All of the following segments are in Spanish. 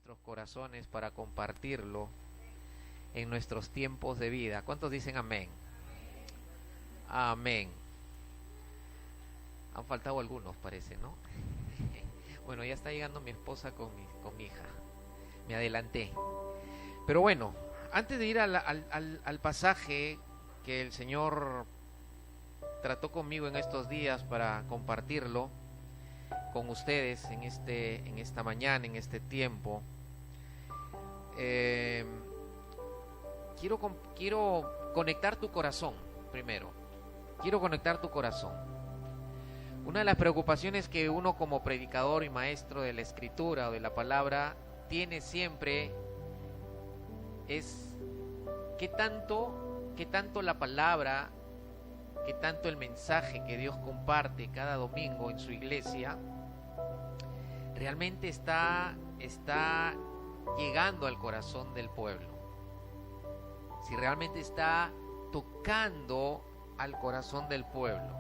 nuestros corazones para compartirlo en nuestros tiempos de vida. ¿Cuántos dicen amén? Amén. Han faltado algunos, parece, ¿no? Bueno, ya está llegando mi esposa con mi hija. Me adelanté. Pero bueno, antes de ir al pasaje que el Señor trató conmigo en estos días para compartirlo con ustedes en esta mañana, en este tiempo, quiero conectar tu corazón primero. Quiero conectar tu corazón. Una de las preocupaciones que uno como predicador y maestro de la escritura o de la palabra tiene siempre es qué tanto la palabra, qué tanto el mensaje que Dios comparte cada domingo en su iglesia realmente está llegando al corazón del pueblo. Si realmente está tocando al corazón del pueblo.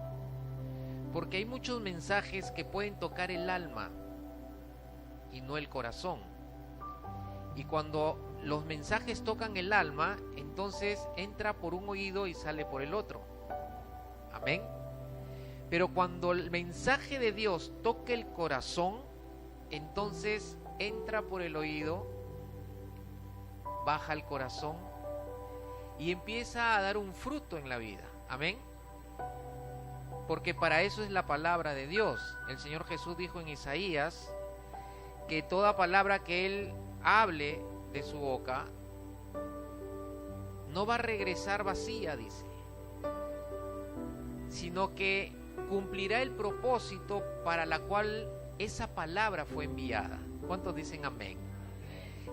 Porque hay muchos mensajes que pueden tocar el alma y no el corazón. Y cuando los mensajes tocan el alma, entonces entra por un oído y sale por el otro. Amén. Pero cuando el mensaje de Dios toca el corazón, entonces entra por el oído, baja al corazón y empieza a dar un fruto en la vida. Amén. Porque para eso es la palabra de Dios. El Señor Jesús dijo en Isaías que toda palabra que Él hable de su boca no va a regresar vacía, dice, sino que cumplirá el propósito para la cual esa palabra fue enviada. ¿Cuántos dicen amén?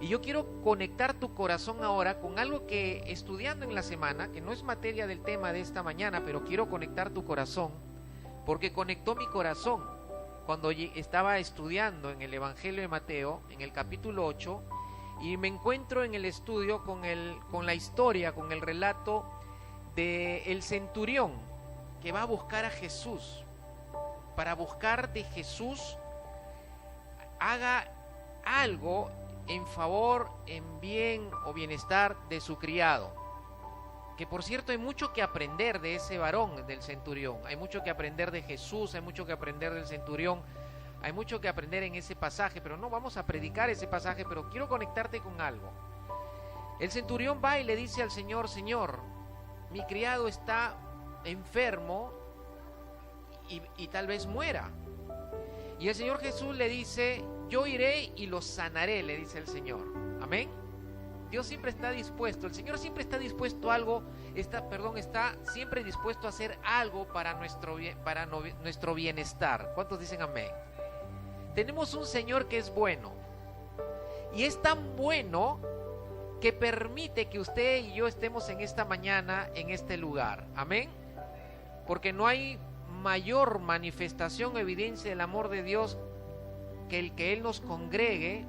Y yo quiero conectar tu corazón ahora con algo que estudiando en la semana, que no es materia del tema de esta mañana, pero quiero conectar tu corazón, porque conectó mi corazón cuando estaba estudiando en el Evangelio de Mateo, en el capítulo 8, y me encuentro en el estudio con la historia, con el relato del centurión que va a buscar a Jesús, para buscar de Jesús haga algo en favor, en bien o bienestar de su criado. Que por cierto hay mucho que aprender de ese varón, del centurión. Hay mucho que aprender de Jesús, hay mucho que aprender del centurión, hay mucho que aprender en ese pasaje, pero no vamos a predicar ese pasaje, pero quiero conectarte con algo. El centurión va y le dice al Señor: Señor, mi criado está enfermo y tal vez muera. Y el Señor Jesús le dice: yo iré y lo sanaré, le dice el Señor. Amén. Dios siempre está dispuesto, el Señor siempre está dispuesto a algo, está siempre dispuesto a hacer algo para nuestro bienestar. ¿Cuántos dicen amén? Tenemos un Señor que es bueno, y es tan bueno que permite que usted y yo estemos en esta mañana, en este lugar. Amén. Porque no hay mayor manifestación o evidencia del amor de Dios que el que Él nos congregue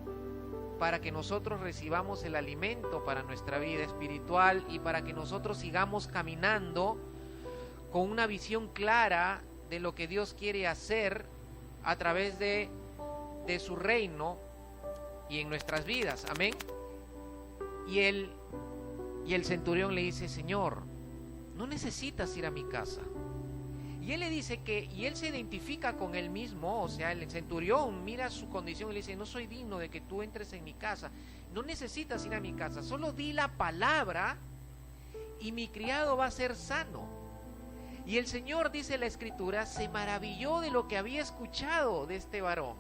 para que nosotros recibamos el alimento para nuestra vida espiritual y para que nosotros sigamos caminando con una visión clara de lo que Dios quiere hacer a través de su reino y en nuestras vidas. Amén. Y el centurión le dice: Señor, no necesitas ir a mi casa. Y él le dice y él se identifica con él mismo, o sea, el centurión mira su condición y le dice: no soy digno de que tú entres en mi casa, no necesitas ir a mi casa, solo di la palabra y mi criado va a ser sano. Y el Señor, dice la Escritura, se maravilló de lo que había escuchado de este varón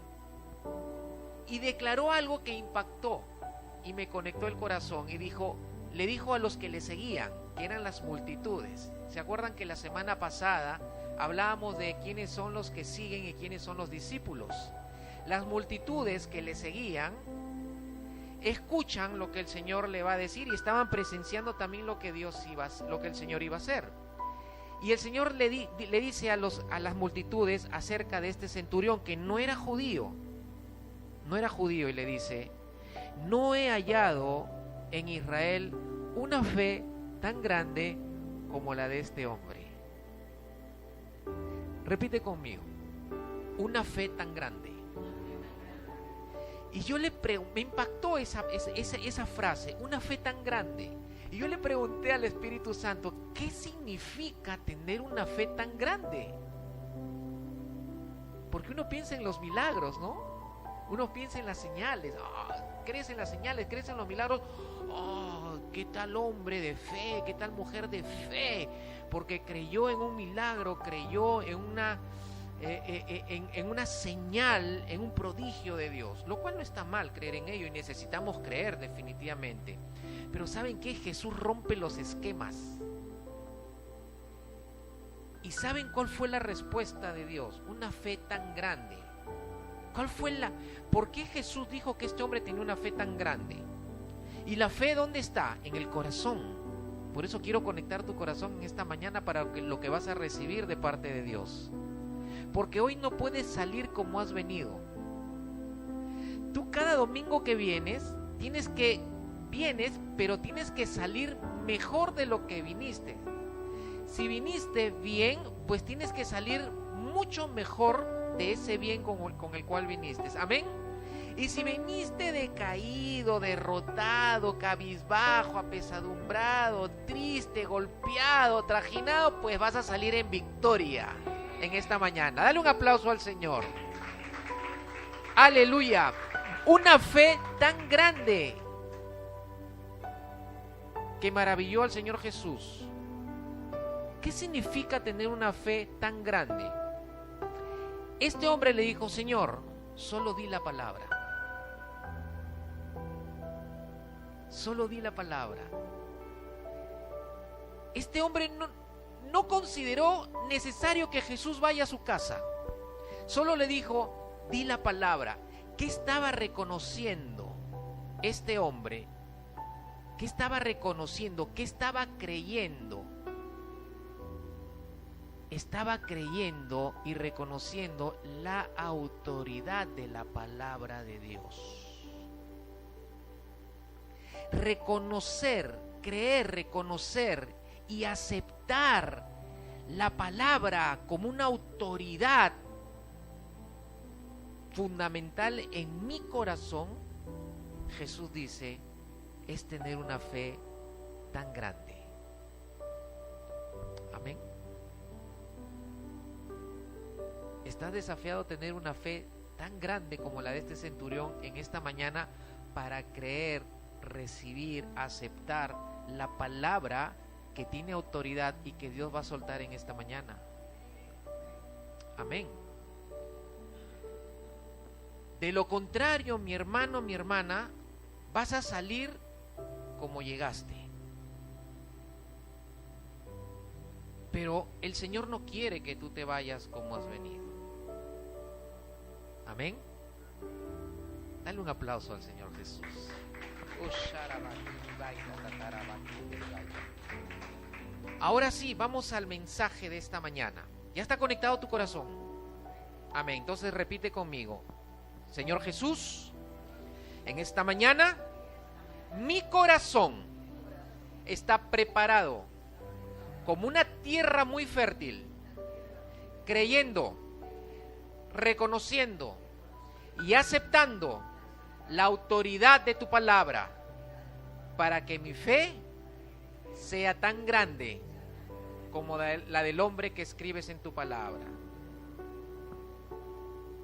y declaró algo que impactó y me conectó el corazón y le dijo a los que le seguían, que eran las multitudes. ¿Se acuerdan que la semana pasada hablábamos de quiénes son los que siguen y quiénes son los discípulos? Las multitudes que le seguían escuchan lo que el Señor le va a decir y estaban presenciando también lo que el Señor iba a hacer. Y el Señor le dice a las multitudes acerca de este centurión que no era judío, y le dice: no he hallado en Israel una fe tan grande como la de este hombre. Repite conmigo: una fe tan grande. Y yo me impactó esa frase, una fe tan grande. Y yo le pregunté al Espíritu Santo, ¿qué significa tener una fe tan grande? Porque uno piensa en los milagros, ¿no? Uno piensa en las señales. Crees en las señales, crees en los milagros. ¿Qué tal hombre de fe? ¿Qué tal mujer de fe? Porque creyó en un milagro, creyó en una señal, en un prodigio de Dios. Lo cual no está mal creer en ello y necesitamos creer definitivamente. Pero ¿saben qué? Jesús rompe los esquemas. ¿Y saben cuál fue la respuesta de Dios? Una fe tan grande. ¿Por qué Jesús dijo que este hombre tenía una fe tan grande? ¿Y la fe dónde está? En el corazón. Por eso quiero conectar tu corazón en esta mañana para lo que vas a recibir de parte de Dios. Porque hoy no puedes salir como has venido. Tú cada domingo que vienes, pero tienes que salir mejor de lo que viniste. Si viniste bien, pues tienes que salir mucho mejor de ese bien con el cual viniste. Amén. Y si viniste decaído, derrotado, cabizbajo, apesadumbrado, triste, golpeado, trajinado, pues vas a salir en victoria en esta mañana. Dale un aplauso al Señor. Aleluya. Una fe tan grande que maravilló al Señor Jesús. ¿Qué significa tener una fe tan grande? Este hombre le dijo, Señor, solo di la palabra. Solo di la palabra. Este hombre no consideró necesario que Jesús vaya a su casa. Solo le dijo, di la palabra. ¿Qué estaba reconociendo este hombre? ¿Qué estaba reconociendo? ¿Qué estaba creyendo? Estaba creyendo y reconociendo la autoridad de la palabra de Dios. Reconocer, creer, reconocer y aceptar la palabra como una autoridad fundamental en mi corazón, Jesús dice, es tener una fe tan grande. Amén. ¿Estás desafiado a tener una fe tan grande como la de este centurión en esta mañana para creer, recibir, aceptar la palabra que tiene autoridad y que Dios va a soltar en esta mañana? Amén. De lo contrario, mi hermano, mi hermana, vas a salir como llegaste. Pero el Señor no quiere que tú te vayas como has venido. Amén. Dale un aplauso al Señor Jesús. Ahora sí, vamos al mensaje de esta mañana. ¿Ya está conectado tu corazón? Amén. Entonces repite conmigo. Señor Jesús, en esta mañana mi corazón está preparado como una tierra muy fértil, creyendo, reconociendo y aceptando la autoridad de tu palabra para que mi fe sea tan grande como la del hombre que escribes en tu palabra.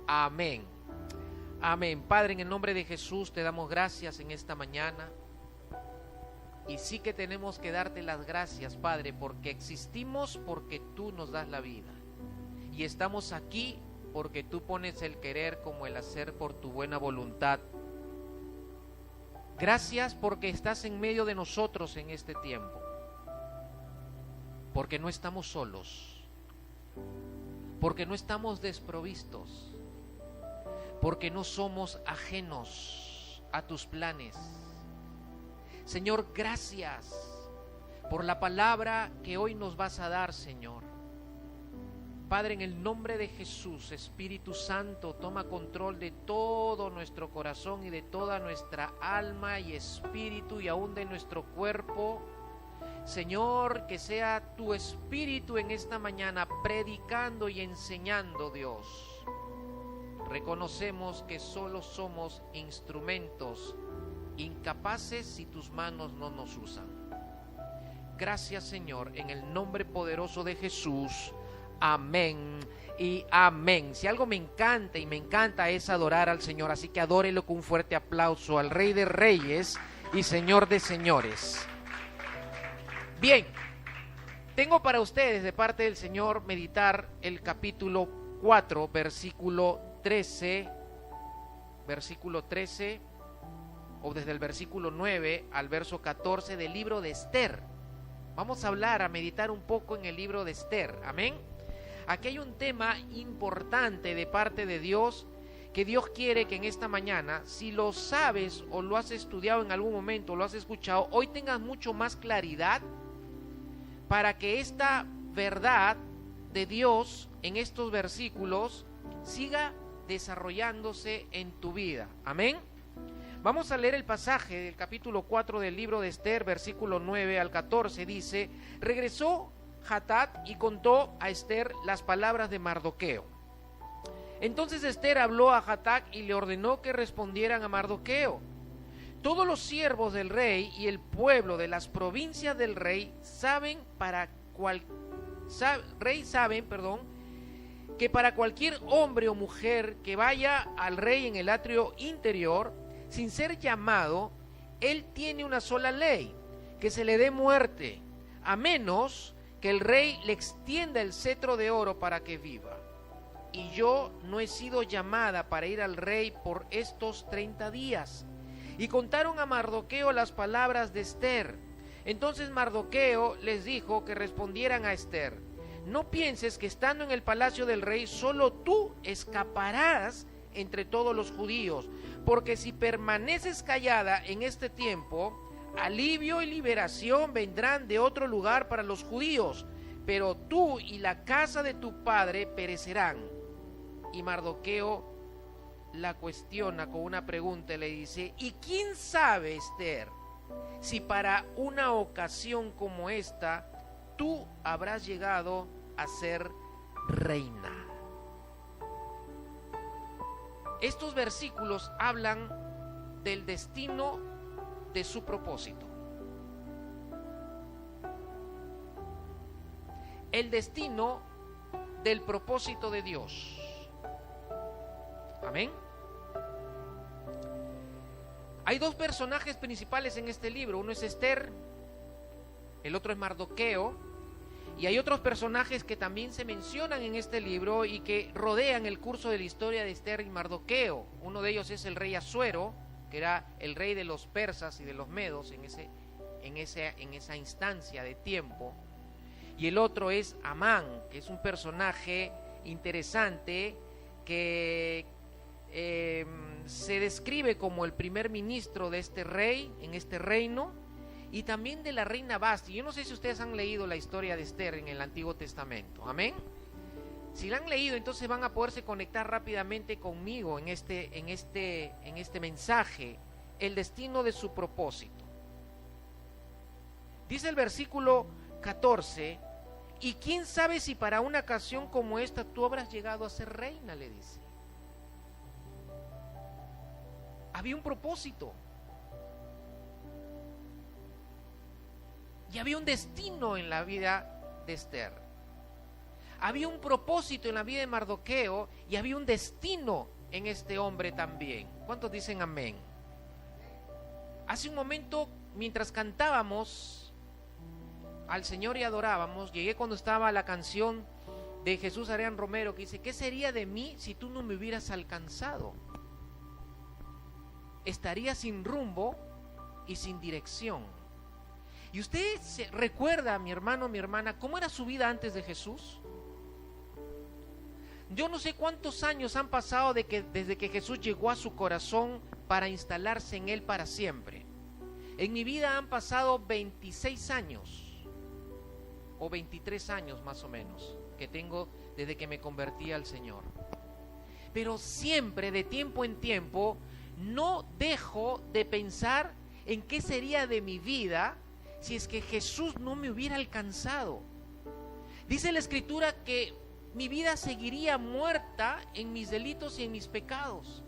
Amén. Amén. Padre, en el nombre de Jesús te damos gracias en esta mañana. Y sí que tenemos que darte las gracias, Padre, porque existimos porque tú nos das la vida. Y estamos aquí porque tú pones el querer como el hacer por tu buena voluntad. Gracias porque estás en medio de nosotros en este tiempo. Porque no estamos solos. Porque no estamos desprovistos. Porque no somos ajenos a tus planes. Señor, gracias por la palabra que hoy nos vas a dar, Señor. Padre, en el nombre de Jesús, Espíritu Santo, toma control de todo nuestro corazón y de toda nuestra alma y espíritu y aún de nuestro cuerpo. Señor, que sea tu Espíritu en esta mañana predicando y enseñando, Dios. reconocemos que solo somos instrumentos, incapaces si tus manos no nos usan. Gracias, Señor, en el nombre poderoso de Jesús. Amén y amén. Si algo me encanta es adorar al Señor, así que adórelo con un fuerte aplauso al Rey de Reyes y Señor de Señores. Bien, tengo para ustedes de parte del Señor meditar el capítulo 4, versículo 13, o desde el versículo 9 al verso 14 del libro de Esther. Vamos a meditar un poco en el libro de Esther, amén. Aquí hay un tema importante de parte de Dios, que Dios quiere que en esta mañana, si lo sabes o lo has estudiado en algún momento, o lo has escuchado, hoy tengas mucho más claridad para que esta verdad de Dios en estos versículos siga desarrollándose en tu vida, amén. Vamos a leer el pasaje del capítulo 4 del libro de Esther, versículo 9 al 14, dice: regresó Hatat y contó a Esther las palabras de Mardoqueo. Entonces Esther habló a Hatat y le ordenó que respondieran a Mardoqueo: todos los siervos del rey y el pueblo de las provincias del rey saben que para cualquier hombre o mujer que vaya al rey en el atrio interior sin ser llamado, él tiene una sola ley, que se le dé muerte, a menos que el rey le extienda el cetro de oro para que viva. Y yo no he sido llamada para ir al rey por estos 30 días. Y contaron a Mardoqueo las palabras de Esther. Entonces Mardoqueo les dijo que respondieran a Esther: no pienses que estando en el palacio del rey solo tú escaparás entre todos los judíos, porque si permaneces callada en este tiempo, alivio y liberación vendrán de otro lugar para los judíos, pero tú y la casa de tu padre perecerán. Y Mardoqueo la cuestiona con una pregunta y le dice: ¿y quién sabe, Esther, si para una ocasión como esta tú habrás llegado a ser reina? Estos versículos hablan del destino de su propósito. El destino del propósito de Dios. Amén. Hay dos personajes principales en este libro. Uno es Esther, el otro es Mardoqueo. Y hay otros personajes que también se mencionan en este libro y que rodean el curso de la historia de Esther y Mardoqueo. Uno de ellos es el rey Asuero, que era el rey de los persas y de los medos en esa instancia de tiempo. Y el otro es Amán, que es un personaje interesante que se describe como el primer ministro de este rey en este reino, y también de la reina Vasti. Yo no sé si ustedes han leído la historia de Esther en el Antiguo Testamento, amén. Si la han leído, entonces van a poderse conectar rápidamente conmigo en este mensaje, el destino de su propósito. Dice el versículo 14: ¿y quién sabe si para una ocasión como esta tú habrás llegado a ser reina? Le dice. Había un propósito. Y había un destino en la vida de Esther. Había un propósito en la vida de Mardoqueo y había un destino en este hombre también. ¿Cuántos dicen amén? Hace un momento, mientras cantábamos al Señor y adorábamos, llegué cuando estaba la canción de Jesús Arián Romero que dice: ¿qué sería de mí si tú no me hubieras alcanzado? Estaría sin rumbo y sin dirección. ¿Y usted se recuerda, mi hermano, mi hermana, cómo era su vida antes de Jesús? Yo no sé cuántos años han pasado desde que Jesús llegó a su corazón para instalarse en él para siempre. En mi vida han pasado 26 años, o 23 años más o menos, que tengo desde que me convertí al Señor. Pero siempre, de tiempo en tiempo, no dejo de pensar en qué sería de mi vida si es que Jesús no me hubiera alcanzado. Dice la Escritura que mi vida seguiría muerta en mis delitos y en mis pecados.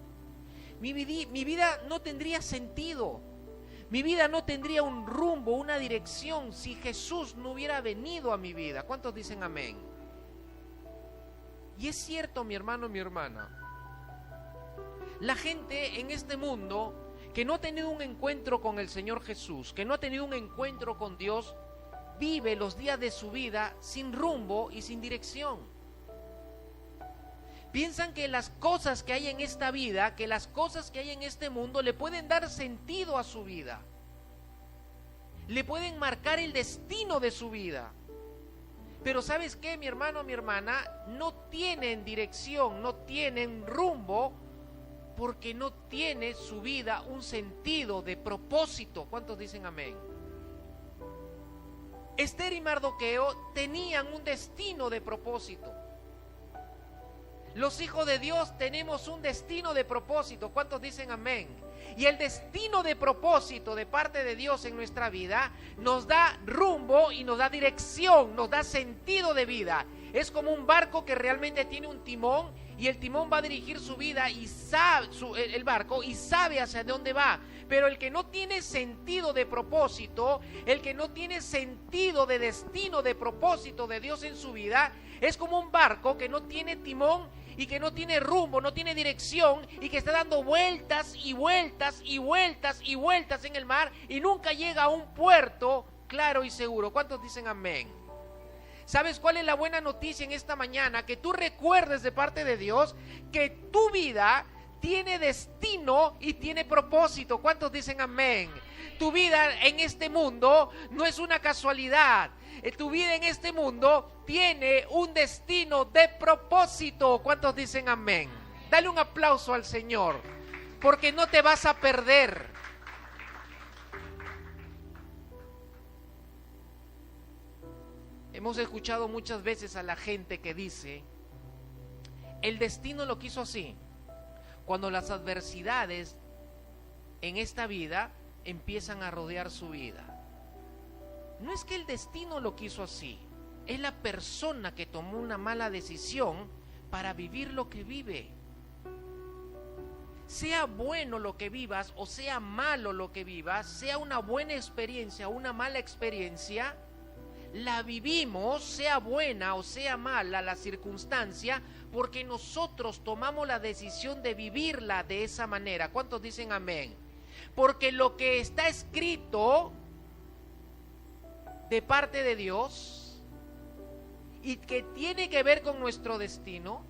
Mi vida no tendría sentido. Mi vida no tendría un rumbo, una dirección si Jesús no hubiera venido a mi vida. ¿Cuántos dicen amén? Y es cierto, mi hermano, mi hermana. La gente en este mundo que no ha tenido un encuentro con el Señor Jesús, que no ha tenido un encuentro con Dios, vive los días de su vida sin rumbo y sin dirección. Piensan que las cosas que hay en esta vida, que las cosas que hay en este mundo le pueden dar sentido a su vida. Le pueden marcar el destino de su vida. Pero ¿sabes qué, mi hermano, mi hermana? No tienen dirección, no tienen rumbo, porque no tiene su vida un sentido de propósito. ¿Cuántos dicen amén? Esther y Mardoqueo tenían un destino de propósito. Los hijos de Dios tenemos un destino de propósito. ¿Cuántos dicen amén? Y el destino de propósito de parte de Dios en nuestra vida nos da rumbo y nos da dirección, nos da sentido de vida. Es como un barco que realmente tiene un timón, y el timón va a dirigir su vida y sabe el barco y sabe hacia dónde va. Pero el que no tiene sentido de propósito, el que no tiene sentido de destino, de propósito de Dios en su vida, es como un barco que no tiene timón y que no tiene rumbo, no tiene dirección, y que está dando vueltas y vueltas y vueltas y vueltas en el mar y nunca llega a un puerto claro y seguro. ¿Cuántos dicen amén? ¿Sabes cuál es la buena noticia en esta mañana? Que tú recuerdes de parte de Dios que tu vida tiene destino y tiene propósito. ¿Cuántos dicen amén? Tu vida en este mundo no es una casualidad. Tu vida en este mundo tiene un destino de propósito. ¿Cuántos dicen amén? Dale un aplauso al Señor, porque no te vas a perder. Hemos escuchado muchas veces a la gente que dice, el destino lo quiso así. Cuando las adversidades en esta vida empiezan a rodear su vida. No es que el destino lo quiso así, es la persona que tomó una mala decisión para vivir lo que vive. Sea bueno lo que vivas o sea malo lo que vivas, sea una buena experiencia o una mala experiencia, la vivimos, sea buena o sea mala la circunstancia, porque nosotros tomamos la decisión de vivirla de esa manera. ¿Cuántos dicen amén? Porque lo que está escrito de parte de Dios y que tiene que ver con nuestro destino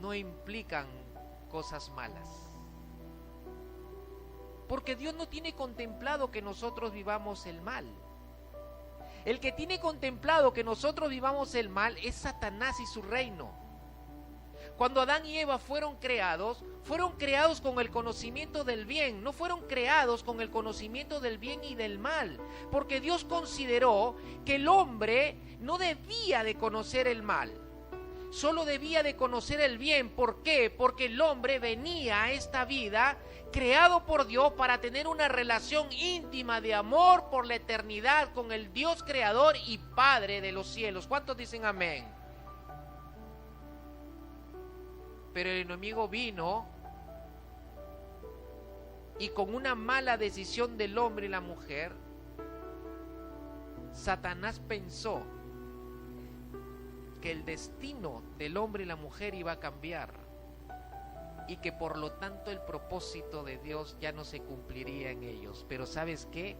no implican cosas malas. Porque Dios no tiene contemplado que nosotros vivamos el mal. El que tiene contemplado que nosotros vivamos el mal es Satanás y su reino. Cuando Adán y Eva fueron creados con el conocimiento del bien, no fueron creados con el conocimiento del bien y del mal, porque Dios consideró que el hombre no debía de conocer el mal, solo debía de conocer el bien. ¿Por qué? Porque el hombre venía a esta vida creado por Dios para tener una relación íntima de amor por la eternidad con el Dios creador y Padre de los cielos. ¿Cuántos dicen amén? Pero el enemigo vino y con una mala decisión del hombre y la mujer, Satanás pensó que el destino del hombre y la mujer iba a cambiar y que por lo tanto el propósito de Dios ya no se cumpliría en ellos. Pero ¿sabes qué?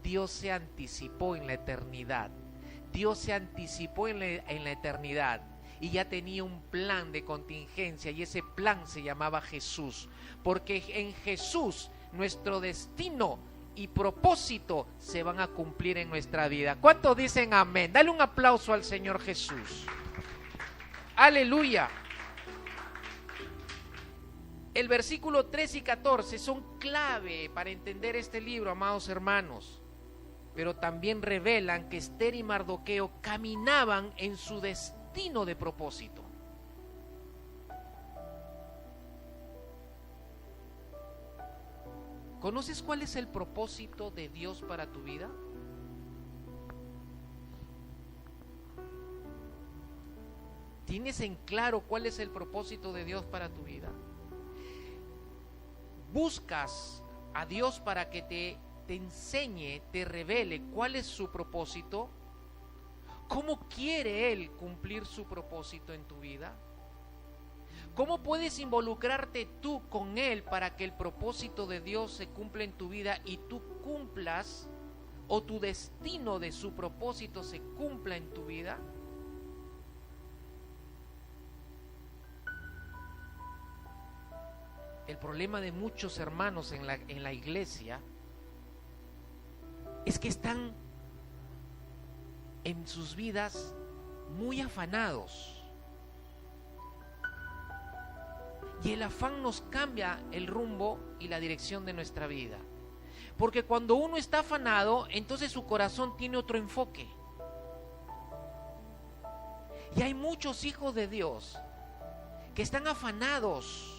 Dios se anticipó en la eternidad. Dios se anticipó en la eternidad y ya tenía un plan de contingencia, y ese plan se llamaba Jesús, porque en Jesús nuestro destino y propósito se van a cumplir en nuestra vida. ¿Cuántos dicen amén? Dale un aplauso al Señor Jesús. Aleluya. El versículo 13 y 14 son clave para entender este libro, amados hermanos, pero también revelan que Esther y Mardoqueo caminaban en su destino de propósito. ¿Conoces cuál es el propósito de Dios para tu vida? ¿Tienes en claro cuál es el propósito de Dios para tu vida? ¿Buscas a Dios para que te enseñe, te revele cuál es su propósito? ¿Cómo quiere Él cumplir su propósito en tu vida? ¿Cómo puedes involucrarte tú con Él para que el propósito de Dios se cumpla en tu vida y tú cumplas, o tu destino de su propósito se cumpla en tu vida? El problema de muchos hermanos en la iglesia es que están en sus vidas muy afanados. Y el afán nos cambia el rumbo y la dirección de nuestra vida. Porque cuando uno está afanado, entonces su corazón tiene otro enfoque. Y hay muchos hijos de Dios que están afanados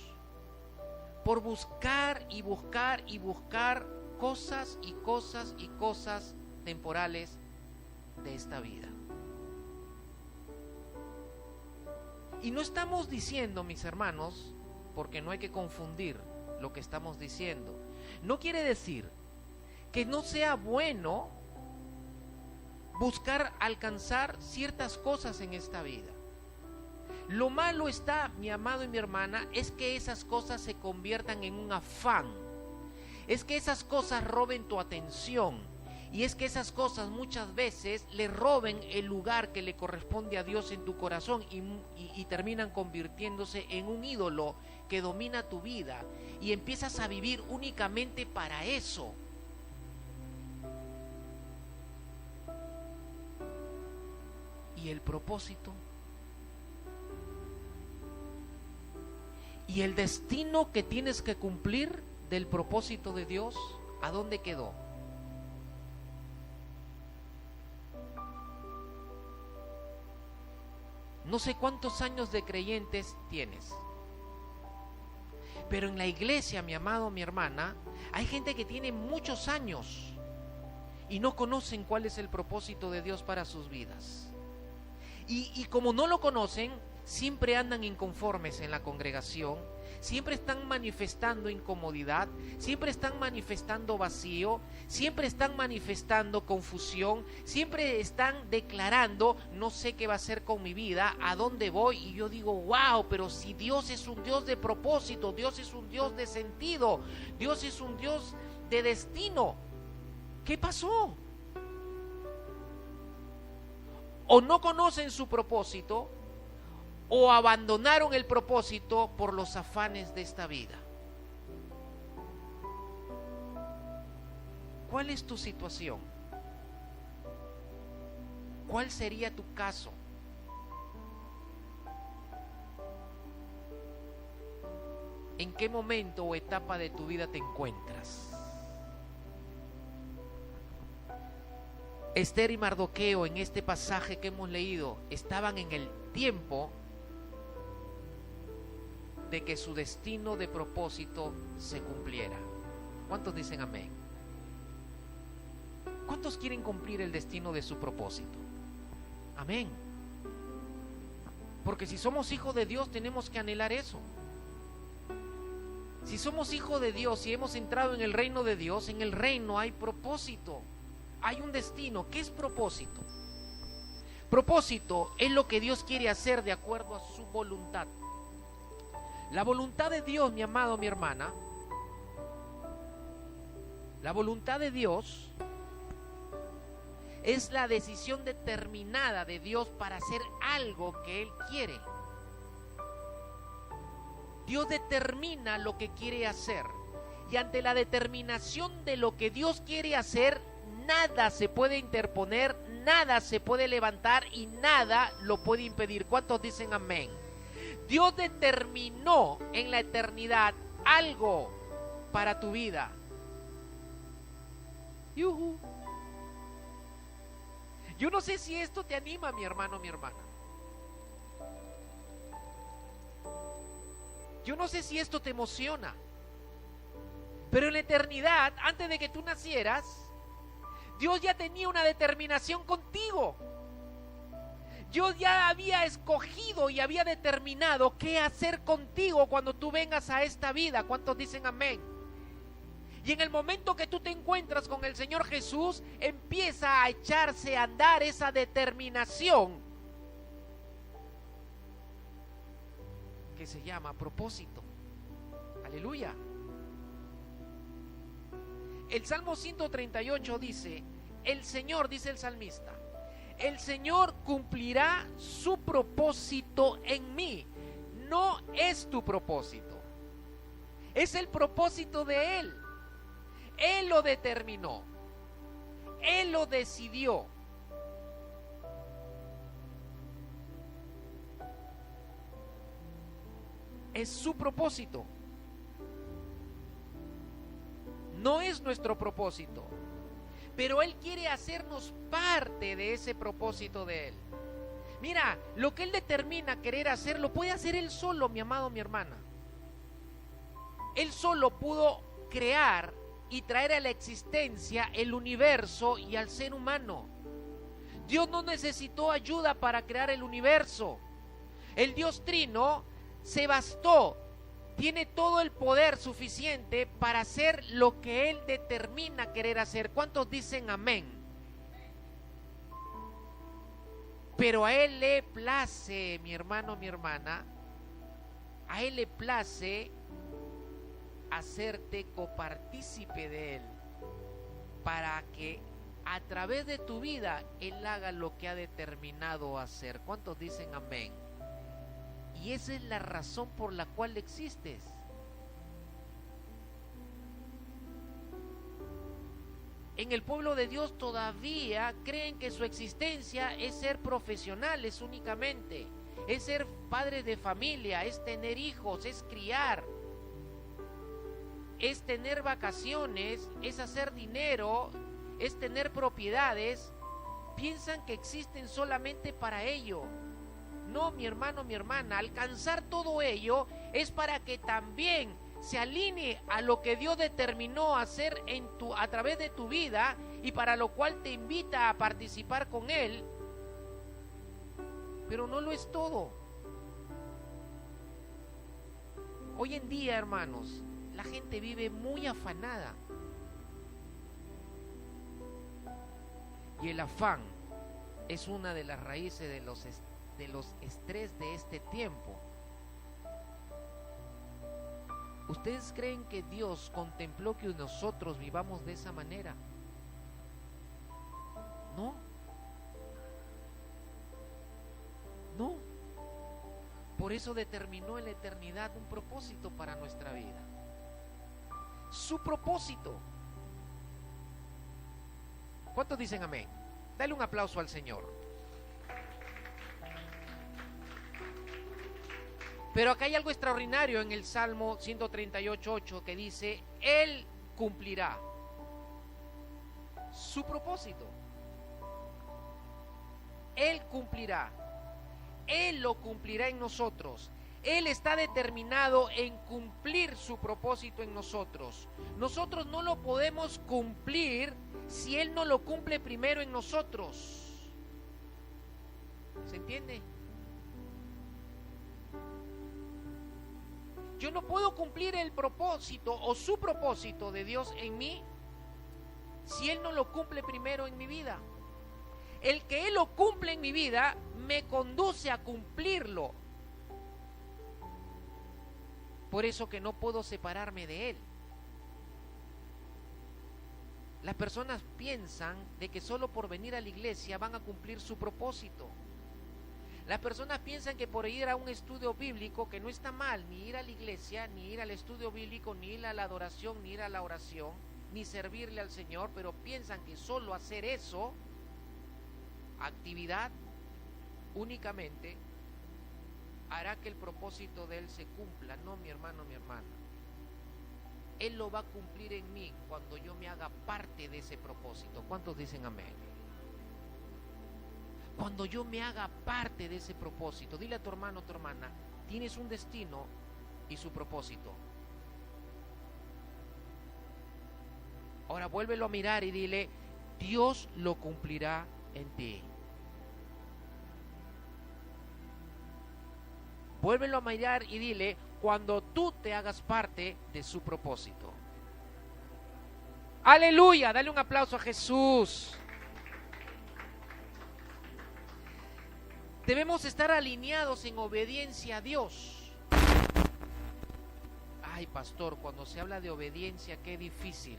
por buscar y buscar y buscar cosas y cosas y cosas temporales de esta vida. Y no estamos diciendo, mis hermanos, porque no hay que confundir lo que estamos diciendo, no quiere decir que no sea bueno buscar alcanzar ciertas cosas en esta vida. Lo malo está, mi amado y mi hermana, es que esas cosas se conviertan en un afán. Es que esas cosas roben tu atención. Y es que esas cosas muchas veces le roben el lugar que le corresponde a Dios en tu corazón y terminan convirtiéndose en un ídolo que domina tu vida. Y empiezas a vivir únicamente para eso. ¿Y el propósito? ¿Y el destino que tienes que cumplir del propósito de Dios? ¿A dónde quedó? No sé cuántos años de creyentes tienes, pero en la iglesia, mi amado, mi hermana, hay gente que tiene muchos años y no conocen cuál es el propósito de Dios para sus vidas. Y como no lo conocen, siempre andan inconformes en la congregación, siempre están manifestando incomodidad, siempre están manifestando vacío, siempre están manifestando confusión, siempre están declarando, no sé qué va a hacer con mi vida, a dónde voy. Y yo digo, wow, pero si Dios es un Dios de propósito, Dios es un Dios de sentido, Dios es un Dios de destino, ¿qué pasó? O no conocen su propósito, o abandonaron el propósito por los afanes de esta vida. ¿Cuál es tu situación? ¿Cuál sería tu caso? ¿En qué momento o etapa de tu vida te encuentras? Esther y Mardoqueo, en este pasaje que hemos leído, estaban en el tiempo de que su destino de propósito se cumpliera. ¿Cuántos dicen amén? ¿Cuántos quieren cumplir el destino de su propósito? Amén. Porque si somos hijos de Dios, tenemos que anhelar eso. Si somos hijos de Dios y hemos entrado en el reino de Dios, en el reino hay propósito, hay un destino. ¿Qué es propósito? Propósito es lo que Dios quiere hacer de acuerdo a su voluntad. La voluntad de Dios, mi amado, mi hermana, la voluntad de Dios es la decisión determinada de Dios para hacer algo que Él quiere. Dios determina lo que quiere hacer, y ante la determinación de lo que Dios quiere hacer, nada se puede interponer, nada se puede levantar y nada lo puede impedir. ¿Cuántos dicen amén? Dios determinó en la eternidad algo para tu vida. ¡Yujú! Yo no sé si esto te anima, mi hermano, mi hermana. Yo no sé si esto te emociona. Pero en la eternidad, antes de que tú nacieras, Dios ya tenía una determinación contigo. Yo ya había escogido y había determinado qué hacer contigo cuando tú vengas a esta vida. ¿Cuántos dicen amén? Y en el momento que tú te encuentras con el Señor Jesús, empieza a echarse a andar esa determinación que se llama propósito. Aleluya. El Salmo 138 dice, el Señor, dice el salmista, el Señor cumplirá su propósito en mí. No es tu propósito, es el propósito de Él. Él lo determinó, Él lo decidió. Es su propósito, no es nuestro propósito. Pero Él quiere hacernos parte de ese propósito de Él. Mira, lo que Él determina querer hacer, lo puede hacer Él solo, mi amado, mi hermana. Él solo pudo crear y traer a la existencia el universo y al ser humano. Dios no necesitó ayuda para crear el universo. El Dios Trino se bastó. Tiene todo el poder suficiente para hacer lo que Él determina querer hacer. ¿Cuántos dicen amén? Pero a Él le place, mi hermano, mi hermana, a Él le place hacerte copartícipe de Él, para que a través de tu vida Él haga lo que ha determinado hacer. ¿Cuántos dicen amén? Y esa es la razón por la cual existes. En el pueblo de Dios todavía creen que su existencia es ser profesionales únicamente, es ser padres de familia, es tener hijos, es criar, es tener vacaciones, es hacer dinero, es tener propiedades. Piensan que existen solamente para ello. No, mi hermano, mi hermana, alcanzar todo ello es para que también se alinee a lo que Dios determinó hacer a través de tu vida, y para lo cual te invita a participar con Él. Pero no lo es todo. Hoy en día, hermanos, la gente vive muy afanada. Y el afán es una de las raíces de los estrés de este tiempo. ¿Ustedes creen que Dios contempló que nosotros vivamos de esa manera? No. No. Por eso determinó en la eternidad un propósito para nuestra vida. Su propósito. ¿Cuántos dicen amén? Dale un aplauso al Señor. Pero acá hay algo extraordinario en el Salmo 138:8 que dice, Él cumplirá su propósito. Él cumplirá. Él lo cumplirá en nosotros. Él está determinado en cumplir su propósito en nosotros. Nosotros no lo podemos cumplir si Él no lo cumple primero en nosotros. ¿Se entiende? Yo no puedo cumplir el propósito o su propósito de Dios en mí si Él no lo cumple primero en mi vida. El que Él lo cumple en mi vida me conduce a cumplirlo. Por eso que no puedo separarme de Él. Las personas piensan de que solo por venir a la iglesia van a cumplir su propósito. Las personas piensan que por ir a un estudio bíblico, que no está mal, ni ir a la iglesia, ni ir al estudio bíblico, ni ir a la adoración, ni ir a la oración, ni servirle al Señor, pero piensan que solo hacer eso, actividad únicamente, hará que el propósito de Él se cumpla. No, mi hermano, mi hermana. Él lo va a cumplir en mí cuando yo me haga parte de ese propósito. ¿Cuántos dicen amén? Cuando yo me haga parte de ese propósito. Dile a tu hermano, tu hermana, tienes un destino y su propósito. Ahora vuélvelo a mirar y dile, Dios lo cumplirá en ti. Vuélvelo a mirar y dile, cuando tú te hagas parte de su propósito. Aleluya, dale un aplauso a Jesús. Debemos estar alineados en obediencia a Dios. Ay, pastor, cuando se habla de obediencia, qué difícil.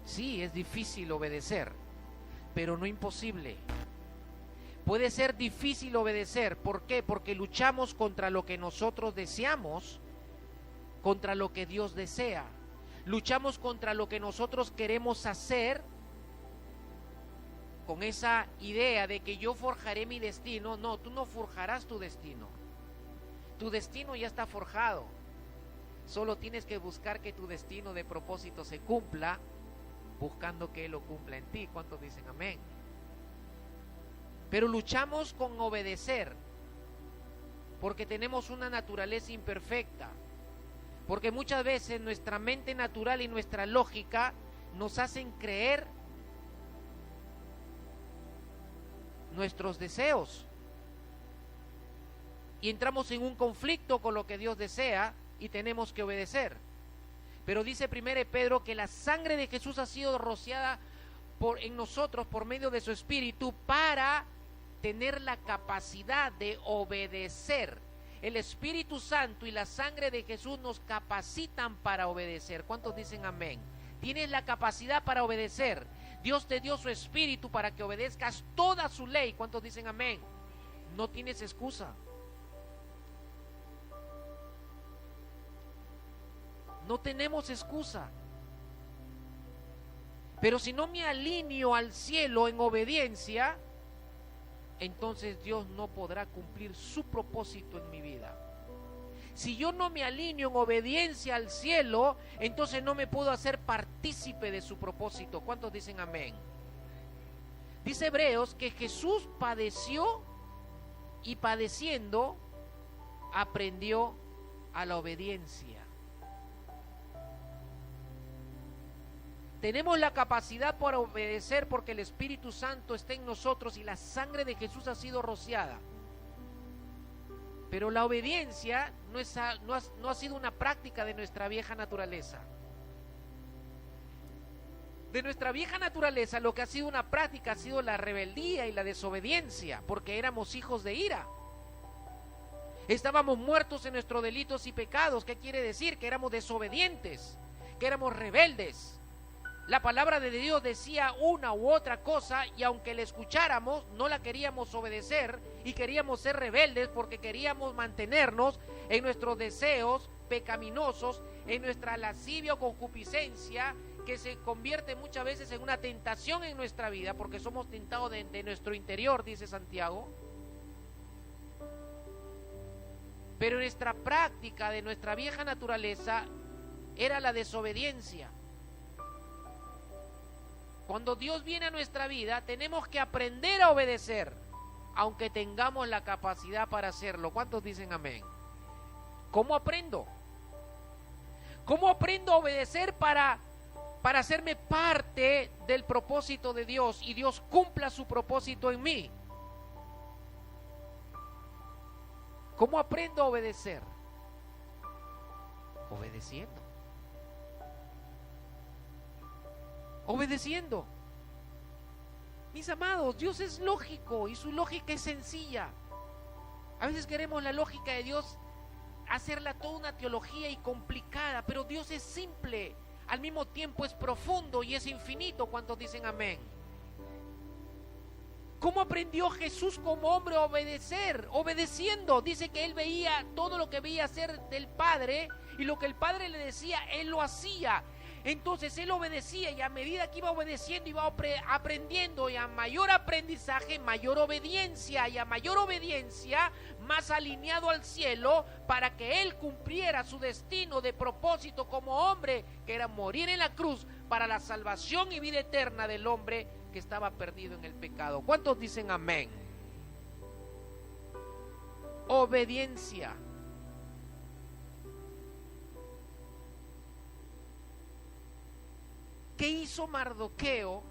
Sí, es difícil obedecer, pero no imposible. Puede ser difícil obedecer. ¿Por qué? Porque luchamos contra lo que nosotros deseamos, contra lo que Dios desea. Luchamos contra lo que nosotros queremos hacer, con esa idea de que yo forjaré mi destino. No, tú no forjarás tu destino. Tu destino ya está forjado. Solo tienes que buscar que tu destino de propósito se cumpla, buscando que Él lo cumpla en ti. ¿Cuántos dicen amén? Pero luchamos con obedecer, porque tenemos una naturaleza imperfecta, porque muchas veces nuestra mente natural y nuestra lógica nos hacen creer nuestros deseos, y entramos en un conflicto con lo que Dios desea y tenemos que obedecer. Pero dice 1 Pedro que la sangre de Jesús ha sido rociada en nosotros por medio de su Espíritu para tener la capacidad de obedecer. El Espíritu Santo y la sangre de Jesús nos capacitan para obedecer. ¿Cuántos dicen amén? Tienes la capacidad para obedecer. Dios te dio su Espíritu para que obedezcas toda su ley. ¿Cuántos dicen amén? No tienes excusa. No tenemos excusa. Pero si no me alineo al cielo en obediencia, entonces Dios no podrá cumplir su propósito en mi vida. Si yo no me alineo en obediencia al cielo, entonces no me puedo hacer partícipe de su propósito. ¿Cuántos dicen amén? Dice Hebreos que Jesús padeció y padeciendo aprendió a la obediencia. Tenemos la capacidad para obedecer porque el Espíritu Santo está en nosotros y la sangre de Jesús ha sido rociada. Pero la obediencia no ha sido una práctica de nuestra vieja naturaleza. De nuestra vieja naturaleza lo que ha sido una práctica ha sido la rebeldía y la desobediencia, porque éramos hijos de ira. Estábamos muertos en nuestros delitos y pecados. ¿Qué quiere decir? Que éramos desobedientes, que éramos rebeldes. La palabra de Dios decía una u otra cosa y aunque la escucháramos, no la queríamos obedecer y queríamos ser rebeldes porque queríamos mantenernos en nuestros deseos pecaminosos, en nuestra lascivia o concupiscencia, que se convierte muchas veces en una tentación en nuestra vida porque somos tentados de nuestro interior, dice Santiago. Pero nuestra práctica de nuestra vieja naturaleza era la desobediencia. Cuando Dios viene a nuestra vida, tenemos que aprender a obedecer, aunque tengamos la capacidad para hacerlo. ¿Cuántos dicen amén? ¿Cómo aprendo? ¿Cómo aprendo a obedecer para hacerme parte del propósito de Dios y Dios cumpla su propósito en mí? ¿Cómo aprendo a obedecer? Obedeciendo. Obedeciendo. Mis amados, Dios es lógico y su lógica es sencilla. A veces queremos la lógica de Dios hacerla toda una teología y complicada, pero Dios es simple, al mismo tiempo es profundo y es infinito. ¿Cuántos dicen amén? ¿Cómo aprendió Jesús como hombre a obedecer? Obedeciendo. Dice que Él veía todo lo que veía hacer del Padre y lo que el Padre le decía, Él lo hacía. Entonces Él obedecía y a medida que iba obedeciendo iba aprendiendo, y a mayor aprendizaje, mayor obediencia, y a mayor obediencia, más alineado al cielo para que Él cumpliera su destino de propósito como hombre, que era morir en la cruz para la salvación y vida eterna del hombre que estaba perdido en el pecado. ¿Cuántos dicen amén? Obediencia. ¿Qué hizo Mardoqueo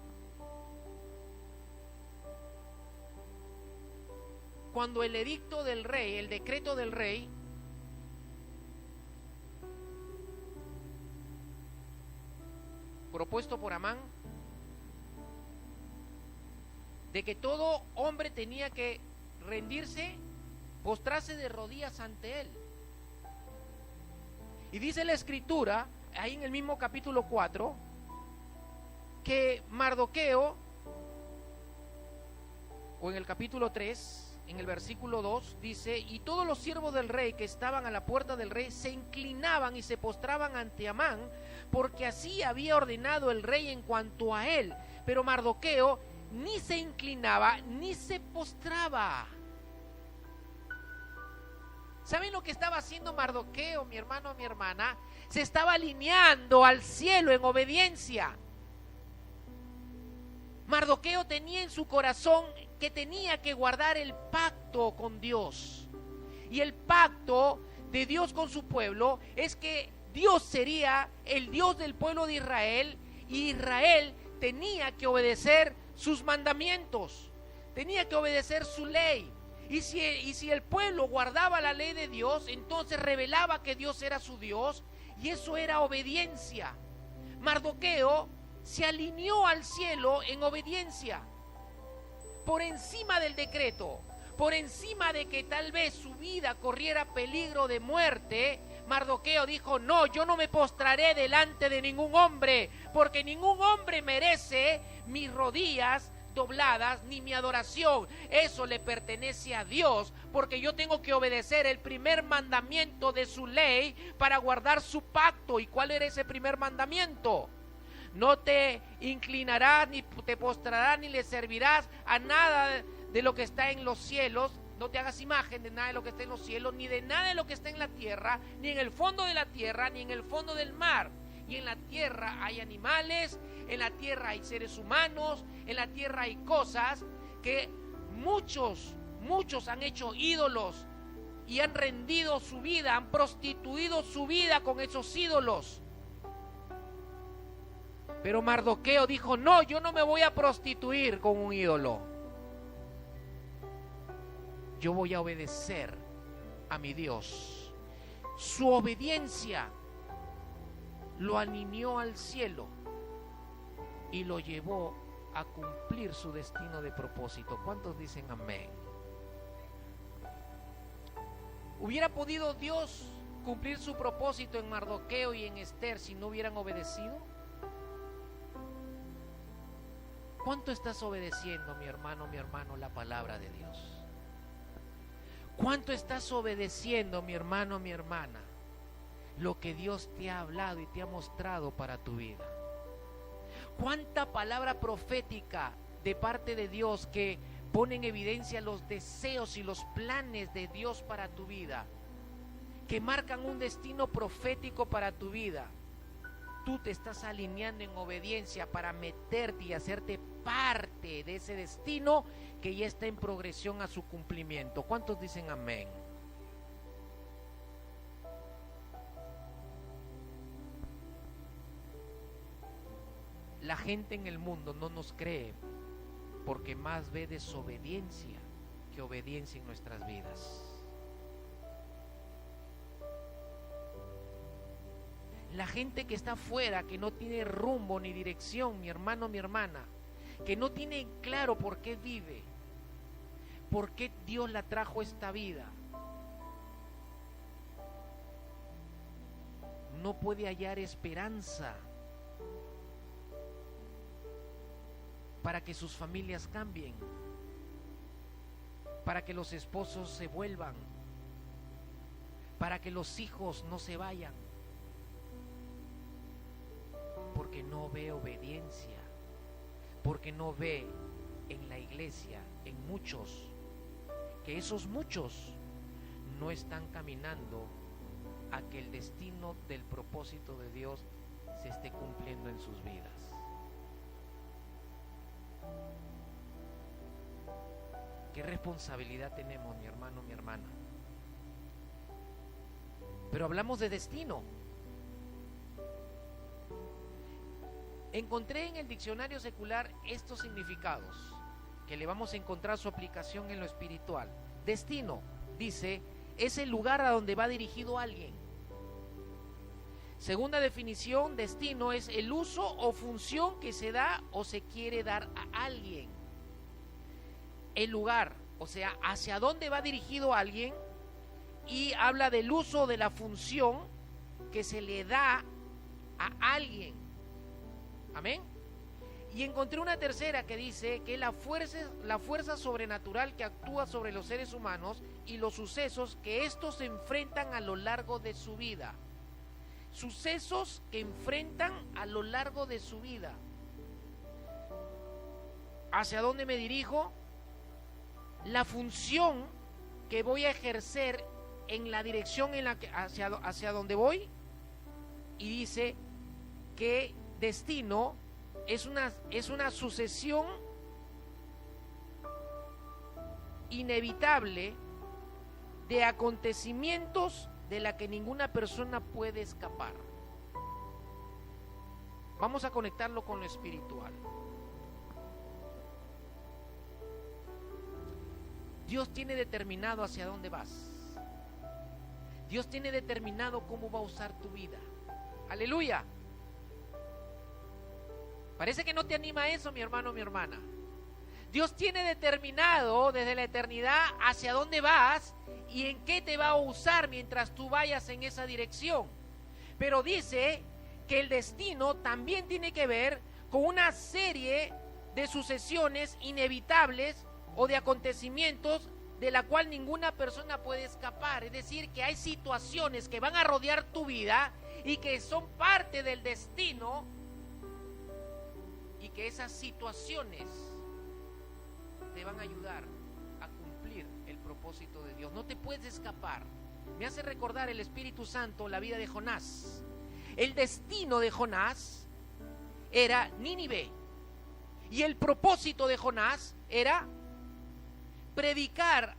cuando el edicto del rey, el decreto del rey, propuesto por Amán, de que todo hombre tenía que rendirse, postrarse de rodillas ante él. Y dice la escritura, ahí en el mismo capítulo 4, que Mardoqueo, o en el capítulo 3, en el versículo 2, dice: y todos los siervos del rey que estaban a la puerta del rey se inclinaban y se postraban ante Amán, porque así había ordenado el rey en cuanto a él. Pero Mardoqueo ni se inclinaba ni se postraba. ¿Saben lo que estaba haciendo Mardoqueo, mi hermano, mi hermana? Se estaba alineando al cielo en obediencia. Mardoqueo tenía en su corazón que tenía que guardar el pacto con Dios. Y el pacto de Dios con su pueblo es que Dios sería el Dios del pueblo de Israel, y Israel tenía que obedecer sus mandamientos, tenía que obedecer su ley. Y si el pueblo guardaba la ley de Dios, entonces revelaba que Dios era su Dios, y eso era obediencia. Mardoqueo se alineó al cielo en obediencia, por encima del decreto, por encima de que tal vez su vida corriera peligro de muerte. Mardoqueo dijo: no, yo no me postraré delante de ningún hombre, porque ningún hombre merece mis rodillas dobladas ni mi adoración. Eso le pertenece a Dios, porque yo tengo que obedecer el primer mandamiento de su ley para guardar su pacto. ¿Y cuál era ese primer mandamiento? No te inclinarás, ni te postrarás, ni le servirás a nada de lo que está en los cielos. No te hagas imagen de nada de lo que está en los cielos, ni de nada de lo que está en la tierra, ni en el fondo de la tierra, ni en el fondo del mar. Y en la tierra hay animales, en la tierra hay seres humanos, en la tierra hay cosas que muchos han hecho ídolos y han rendido su vida, han prostituido su vida con esos ídolos. Pero Mardoqueo dijo: no, yo no me voy a prostituir con un ídolo. Yo voy a obedecer a mi Dios. Su obediencia lo alineó al cielo y lo llevó a cumplir su destino de propósito. ¿Cuántos dicen amén? ¿Hubiera podido Dios cumplir su propósito en Mardoqueo y en Esther si no hubieran obedecido? ¿Cuánto estás obedeciendo, mi hermano, la palabra de Dios? ¿Cuánto estás obedeciendo, mi hermano, mi hermana, lo que Dios te ha hablado y te ha mostrado para tu vida? ¿Cuánta palabra profética de parte de Dios que pone en evidencia los deseos y los planes de Dios para tu vida, que marcan un destino profético para tu vida? Tú te estás alineando en obediencia para meterte y hacerte parte de ese destino que ya está en progresión a su cumplimiento. ¿Cuántos dicen amén? La gente en el mundo no nos cree porque más ve desobediencia que obediencia en nuestras vidas. La gente que está afuera, que no tiene rumbo ni dirección, mi hermano, mi hermana, que no tiene claro por qué vive, por qué Dios la trajo a esta vida, no puede hallar esperanza para que sus familias cambien, para que los esposos se vuelvan, para que los hijos no se vayan, porque no ve obediencia, porque no ve en la iglesia, en muchos, que esos muchos no están caminando a que el destino del propósito de Dios se esté cumpliendo en sus vidas. ¿Qué responsabilidad tenemos, mi hermano, mi hermana? Pero hablamos de destino. Encontré en el diccionario secular estos significados, que le vamos a encontrar su aplicación en lo espiritual. Destino, dice, es el lugar a donde va dirigido alguien. Segunda definición, destino es el uso o función que se da o se quiere dar a alguien. El lugar, o sea, hacia dónde va dirigido alguien, y habla del uso de la función que se le da a alguien. Amén. Y encontré una tercera que dice que la fuerza sobrenatural que actúa sobre los seres humanos y los sucesos que estos se enfrentan a lo largo de su vida. Sucesos que enfrentan a lo largo de su vida. ¿Hacia dónde me dirijo? La función que voy a ejercer en la dirección en la que, hacia donde voy. Y dice que destino es una sucesión inevitable de acontecimientos de la que ninguna persona puede escapar. Vamos a conectarlo con lo espiritual. Dios tiene determinado hacia dónde vas. Dios tiene determinado cómo va a usar tu vida. Aleluya. Parece que no te anima eso, mi hermano, mi hermana. Dios tiene determinado desde la eternidad hacia dónde vas y en qué te va a usar mientras tú vayas en esa dirección. Pero dice que el destino también tiene que ver con una serie de sucesiones inevitables o de acontecimientos de la cual ninguna persona puede escapar. Es decir, que hay situaciones que van a rodear tu vida y que son parte del destino, y que esas situaciones te van a ayudar a cumplir el propósito de Dios. No te puedes escapar. Me hace recordar el Espíritu Santo la vida de Jonás. El destino de Jonás era Nínive, y el propósito de Jonás era predicar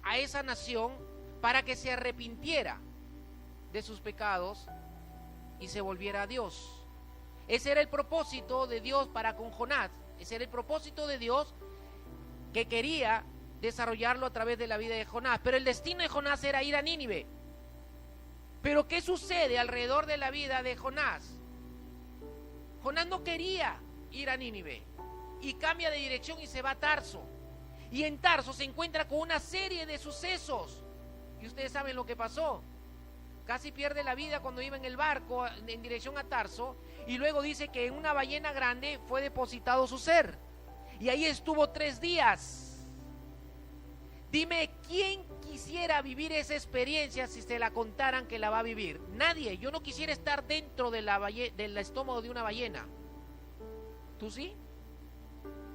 a esa nación para que se arrepintiera de sus pecados y se volviera a Dios. Ese era el propósito de Dios para con Jonás. Ese era el propósito de Dios que quería desarrollarlo a través de la vida de Jonás. Pero el destino de Jonás era ir a Nínive. Pero ¿qué sucede alrededor de la vida de Jonás? Jonás no quería ir a Nínive y cambia de dirección y se va a Tarso. Y en Tarso se encuentra con una serie de sucesos. Y ustedes saben lo que pasó. Casi pierde la vida cuando iba en el barco en dirección a Tarso. Y luego dice que en una ballena grande fue depositado su ser. Y ahí estuvo 3 días. Dime, ¿quién quisiera vivir esa experiencia si se la contaran que la va a vivir? Nadie. Yo no quisiera estar dentro de del estómago de una ballena. ¿Tú sí?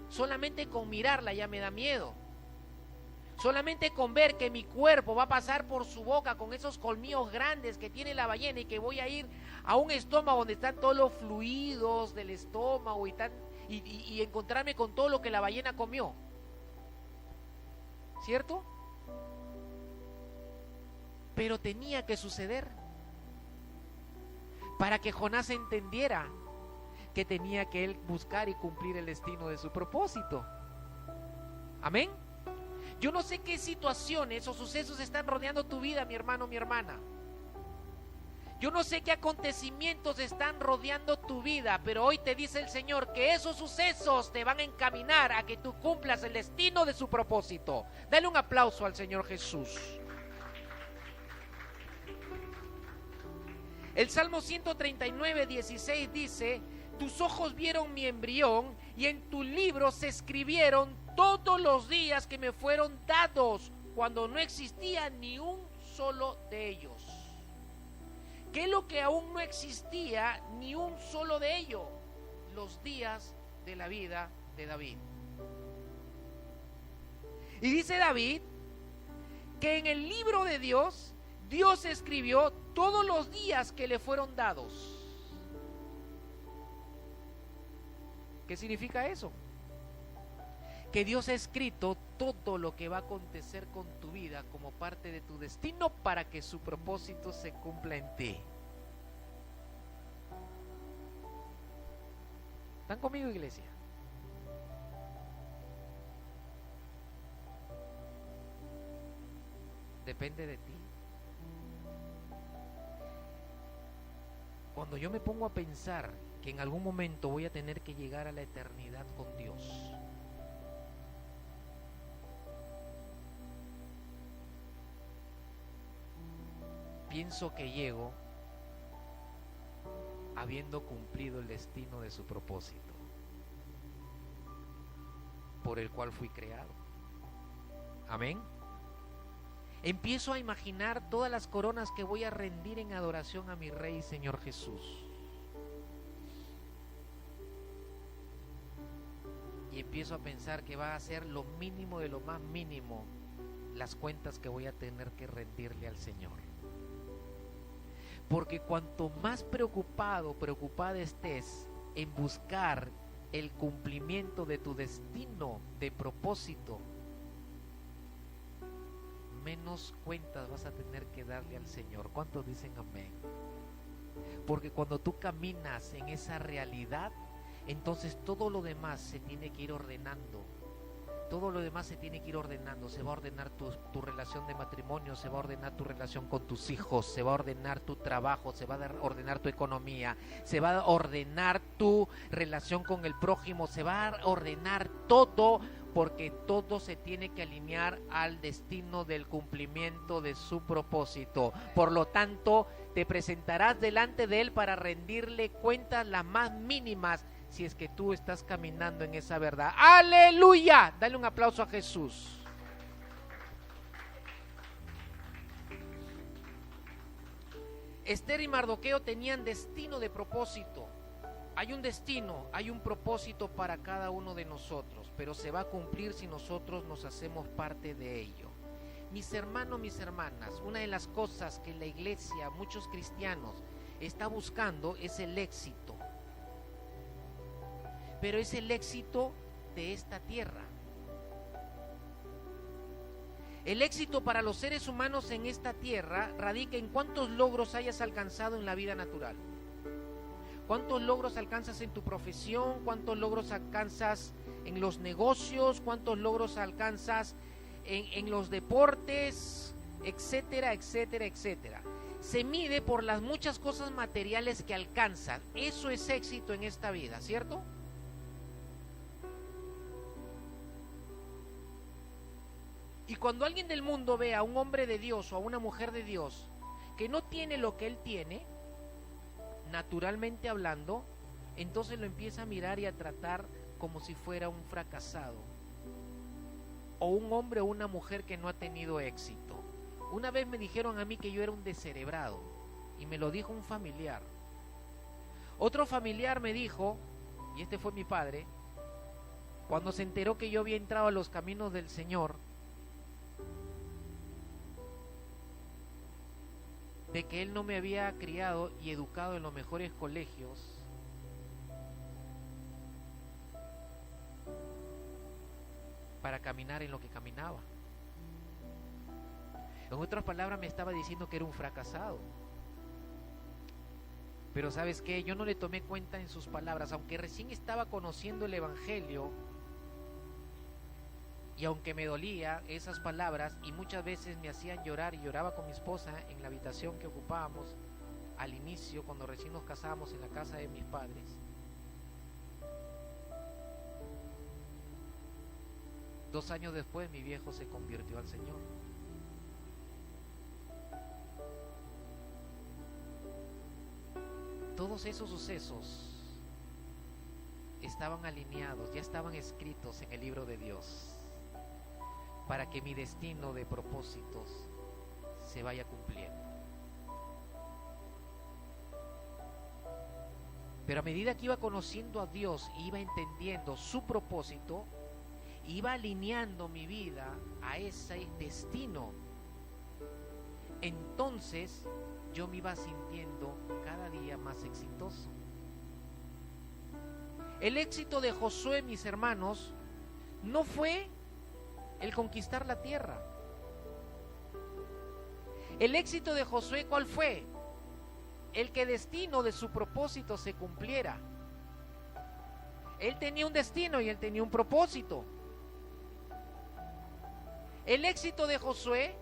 Solamente con mirarla ya me da miedo. Solamente con ver que mi cuerpo va a pasar por su boca con esos colmillos grandes que tiene la ballena, y que voy a ir a un estómago donde están todos los fluidos del estómago y encontrarme con todo lo que la ballena comió. ¿Cierto? Pero tenía que suceder para que Jonás entendiera que tenía que él buscar y cumplir el destino de su propósito. Amén. Yo no sé qué situaciones o sucesos están rodeando tu vida, mi hermano, mi hermana. Yo no sé qué acontecimientos están rodeando tu vida, pero hoy te dice el Señor que esos sucesos te van a encaminar a que tú cumplas el destino de su propósito. Dale un aplauso al Señor Jesús. El Salmo 139, 16 dice: tus ojos vieron mi embrión y en tu libro se escribieron todos los días que me fueron dados, cuando no existía ni un solo de ellos. ¿Qué es lo que aún no existía ni un solo de ellos? Los días de la vida de David. Y dice David que en el libro de Dios, Dios escribió todos los días que le fueron dados. ¿Qué significa eso? Que Dios ha escrito todo lo que va a acontecer con tu vida como parte de tu destino para que su propósito se cumpla en ti. ¿Están conmigo, iglesia? depende de ti. Cuando yo me pongo a pensar que en algún momento voy a tener que llegar a la eternidad con Dios, pienso que llego habiendo cumplido el destino de su propósito, por el cual fui creado. Amén. Empiezo a imaginar todas las coronas que voy a rendir en adoración a mi Rey y Señor Jesús. Y empiezo a pensar que va a ser lo mínimo de lo más mínimo las cuentas que voy a tener que rendirle al Señor. Porque cuanto más preocupada estés en buscar el cumplimiento de tu destino, de propósito, menos cuentas vas a tener que darle al Señor. ¿Cuántos dicen amén? Porque cuando tú caminas en esa realidad, entonces todo lo demás se tiene que ir ordenando. Todo lo demás se tiene que ir ordenando. Se va a ordenar tu relación de matrimonio, se va a ordenar tu relación con tus hijos, se va a ordenar tu trabajo, se va a ordenar tu economía, se va a ordenar tu relación con el prójimo, se va a ordenar todo, porque todo se tiene que alinear al destino del cumplimiento de su propósito. Por lo tanto, te presentarás delante de Él para rendirle cuentas las más mínimas, si es que tú estás caminando en esa verdad. ¡Aleluya! Dale un aplauso a Jesús. Esther y Mardoqueo tenían destino de propósito. Hay un destino, hay un propósito para cada uno de nosotros, pero se va a cumplir si nosotros nos hacemos parte de ello. Mis hermanos, mis hermanas, una de las cosas que la iglesia, muchos cristianos, está buscando es el éxito. Pero es el éxito de esta tierra. El éxito para los seres humanos en esta tierra radica en cuántos logros hayas alcanzado en la vida natural. ¿Cuántos logros alcanzas en tu profesión? ¿Cuántos logros alcanzas en los negocios? ¿Cuántos logros alcanzas en los deportes? Etcétera, etcétera, etcétera. Se mide por las muchas cosas materiales que alcanzas. Eso es éxito en esta vida, ¿cierto? Y cuando alguien del mundo ve a un hombre de Dios o a una mujer de Dios que no tiene lo que él tiene, naturalmente hablando, entonces lo empieza a mirar y a tratar como si fuera un fracasado, o un hombre o una mujer que no ha tenido éxito. Una vez me dijeron a mí que yo era un descerebrado, y me lo dijo un familiar. Otro familiar me dijo, y este fue mi padre, cuando se enteró que yo había entrado a los caminos del Señor, de que él no me había criado y educado en los mejores colegios, para caminar en lo que caminaba. En otras palabras, me estaba diciendo que era un fracasado. Pero ¿sabes qué? Yo no le tomé cuenta en sus palabras, aunque recién estaba conociendo el Evangelio, y aunque me dolía esas palabras y muchas veces me hacían llorar, y lloraba con mi esposa en la habitación que ocupábamos al inicio, cuando recién nos casábamos en la casa de mis padres. Dos años después mi viejo se convirtió al Señor. Todos esos sucesos estaban alineados, ya estaban escritos en el libro de Dios, para que mi destino de propósitos se vaya cumpliendo. Pero a medida que iba conociendo a Dios, iba entendiendo su propósito, iba alineando mi vida a ese destino, entonces yo me iba sintiendo cada día más exitoso. El éxito de Josué, mis hermanos, no fue el conquistar la tierra. El éxito de Josué, ¿cuál fue? El que el destino de su propósito se cumpliera. Él tenía un destino y él tenía un propósito. El éxito de Josué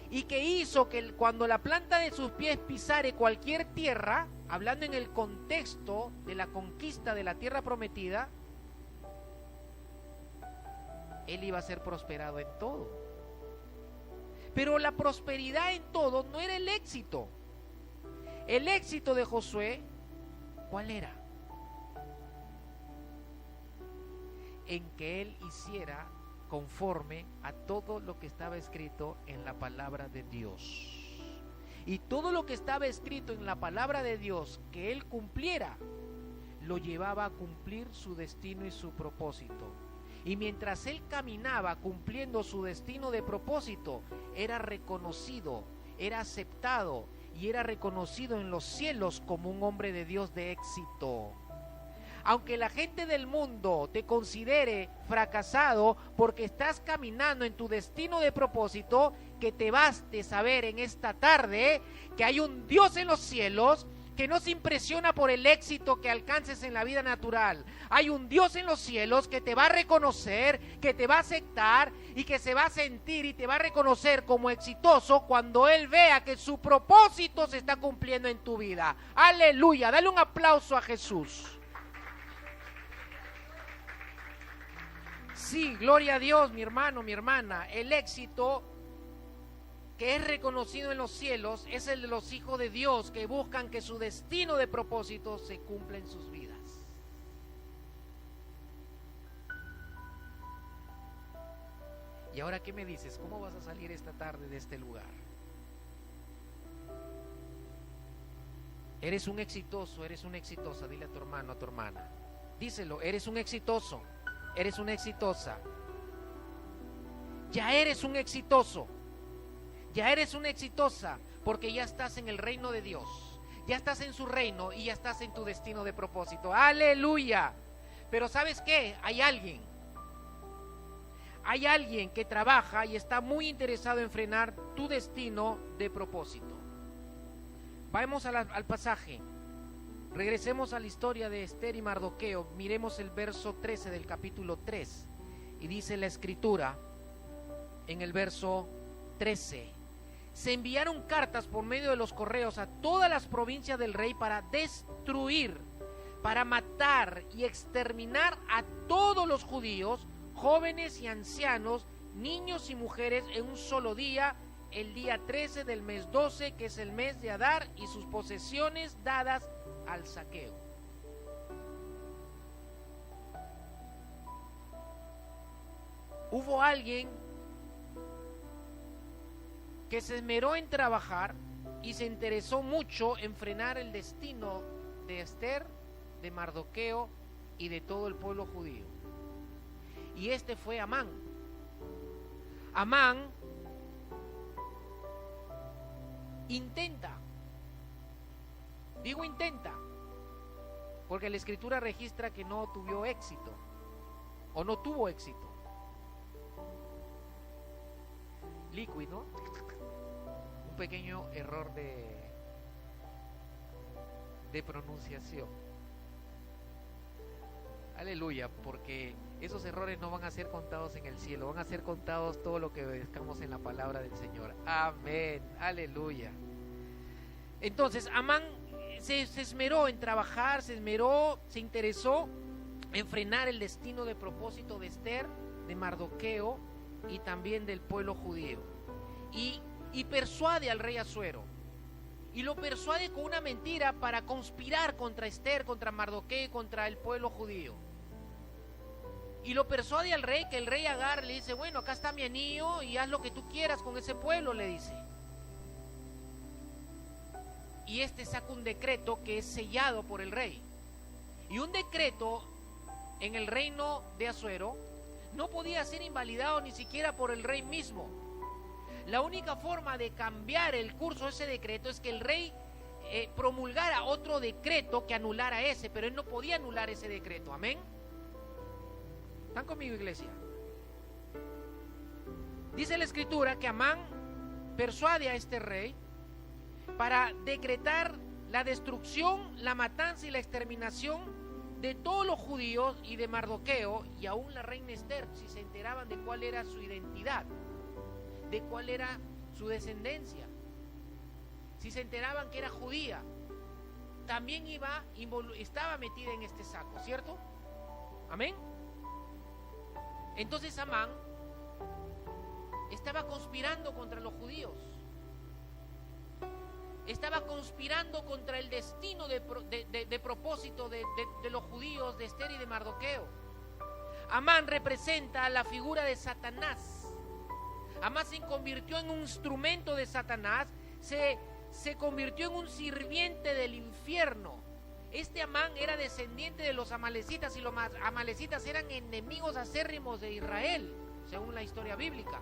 y que hizo que cuando la planta de sus pies pisare cualquier tierra, hablando en el contexto de la conquista de la tierra prometida, él iba a ser prosperado en todo. Pero la prosperidad en todo no era el éxito. El éxito de Josué, ¿cuál era? En que él hiciera conforme a todo lo que estaba escrito en la palabra de Dios. Y todo lo que estaba escrito en la palabra de Dios que él cumpliera, lo llevaba a cumplir su destino y su propósito. Y mientras él caminaba cumpliendo su destino de propósito, era reconocido, era aceptado y era reconocido en los cielos como un hombre de Dios de éxito. Aunque la gente del mundo te considere fracasado porque estás caminando en tu destino de propósito, que te baste saber en esta tarde que hay un Dios en los cielos que no se impresiona por el éxito que alcances en la vida natural. Hay un Dios en los cielos que te va a reconocer, que te va a aceptar y que se va a sentir y te va a reconocer como exitoso cuando Él vea que su propósito se está cumpliendo en tu vida. Aleluya, dale un aplauso a Jesús. Sí, gloria a Dios, mi hermano, mi hermana. El éxito que es reconocido en los cielos es el de los hijos de Dios que buscan que su destino de propósito se cumpla en sus vidas. Y ahora, ¿qué me dices? ¿Cómo vas a salir esta tarde de este lugar? Eres un exitoso, eres una exitosa. Dile a tu hermano, a tu hermana. Díselo, eres un exitoso, eres una exitosa. Ya eres un exitoso. Ya eres una exitosa porque ya estás en el reino de Dios, ya estás en su reino y ya estás en tu destino de propósito. ¡Aleluya! Pero ¿sabes qué? Hay alguien que trabaja y está muy interesado en frenar tu destino de propósito. Vamos al pasaje. Regresemos a la historia de Esther y Mardoqueo. Miremos el verso 13 del capítulo 3. Y dice la escritura en el verso 13: se enviaron cartas por medio de los correos a todas las provincias del rey para destruir, para matar y exterminar a todos los judíos, jóvenes y ancianos, niños y mujeres, en un solo día, el día 13 del mes 12, que es el mes de Adar, y sus posesiones dadas al saqueo. Hubo alguien que se esmeró en trabajar y se interesó mucho en frenar el destino de Esther, de Mardoqueo y de todo el pueblo judío. Y este fue Amán. Amán intenta, digo intenta, porque la escritura registra que no tuvo éxito, o no tuvo éxito. Liquid, ¿no? Un pequeño error de pronunciación. Aleluya, porque esos errores no van a ser contados en el cielo, van a ser contados todo lo que obedezcamos en la palabra del Señor. Amén, aleluya. Entonces, Amán se esmeró en trabajar, se interesó en frenar el destino de propósito de Esther, de Mardoqueo y también del pueblo judío. Y persuade al rey Asuero. Y lo persuade con una mentira para conspirar contra Esther, contra Mardoqueo y contra el pueblo judío. Y lo persuade al rey, que el rey agarre, le dice: bueno, acá está mi anillo y haz lo que tú quieras con ese pueblo, le dice. Y este saca un decreto que es sellado por el rey. Y un decreto en el reino de Asuero no podía ser invalidado ni siquiera por el rey mismo. La única forma de cambiar el curso de ese decreto es que el rey promulgara otro decreto que anulara ese, pero él no podía anular ese decreto. Amén. ¿Están conmigo, iglesia? Dice la escritura que Amán persuade a este rey para decretar la destrucción, la matanza y la exterminación de todos los judíos y de Mardoqueo, y aún la reina Esther, si se enteraban de cuál era su identidad, de cuál era su descendencia. Si se enteraban que era judía, también estaba metida en este saco, ¿cierto? Amén. Entonces Amán estaba conspirando contra los judíos. Estaba conspirando contra el destino de propósito de los judíos, de Esther y de Mardoqueo. Amán representa la figura de Satanás. Amán se convirtió en un instrumento de Satanás, se convirtió en un sirviente del infierno. Este Amán era descendiente de los amalecitas, y los amalecitas eran enemigos acérrimos de Israel, según la historia bíblica.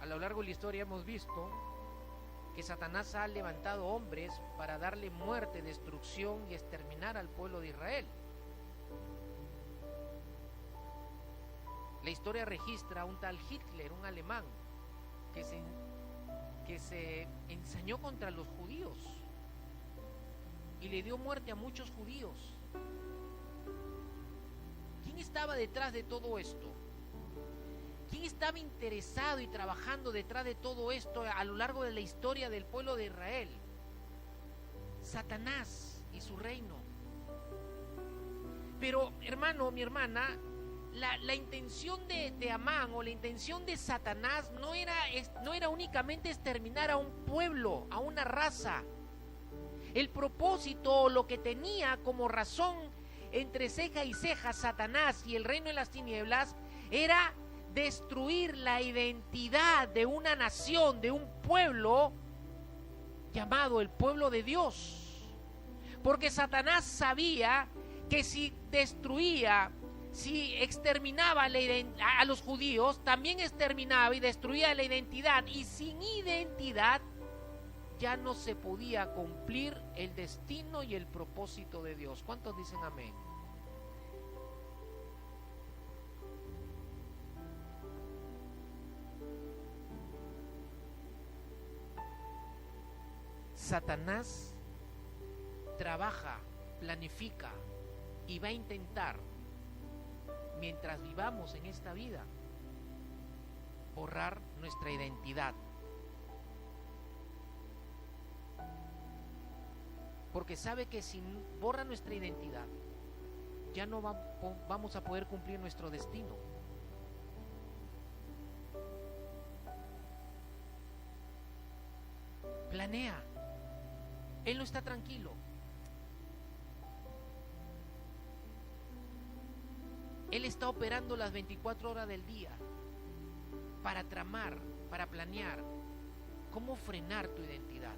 A lo largo de la historia hemos visto que Satanás ha levantado hombres para darle muerte, destrucción y exterminar al pueblo de Israel. La historia registra un tal Hitler, un alemán, que se ensañó contra los judíos y le dio muerte a muchos judíos. ¿Quién estaba detrás de todo esto? ¿Quién estaba interesado y trabajando detrás de todo esto a lo largo de la historia del pueblo de Israel? Satanás y su reino. Pero, hermano, mi hermana, la intención de Amán o la intención de Satanás no era únicamente exterminar a un pueblo, a una raza. El propósito, lo que tenía como razón entre ceja y ceja Satanás y el reino de las tinieblas, era destruir la identidad de una nación, de un pueblo llamado el pueblo de Dios. Porque Satanás sabía que si destruía, si exterminaba a los judíos, también exterminaba y destruía la identidad, y sin identidad ya no se podía cumplir el destino y el propósito de Dios. ¿Cuántos dicen amén? Satanás trabaja, planifica y va a intentar, mientras vivamos en esta vida, borrar nuestra identidad. Porque sabe que si borra nuestra identidad, ya no vamos a poder cumplir nuestro destino. Planea. Él no está tranquilo. Él está operando las 24 horas del día para tramar, para planear cómo frenar tu identidad.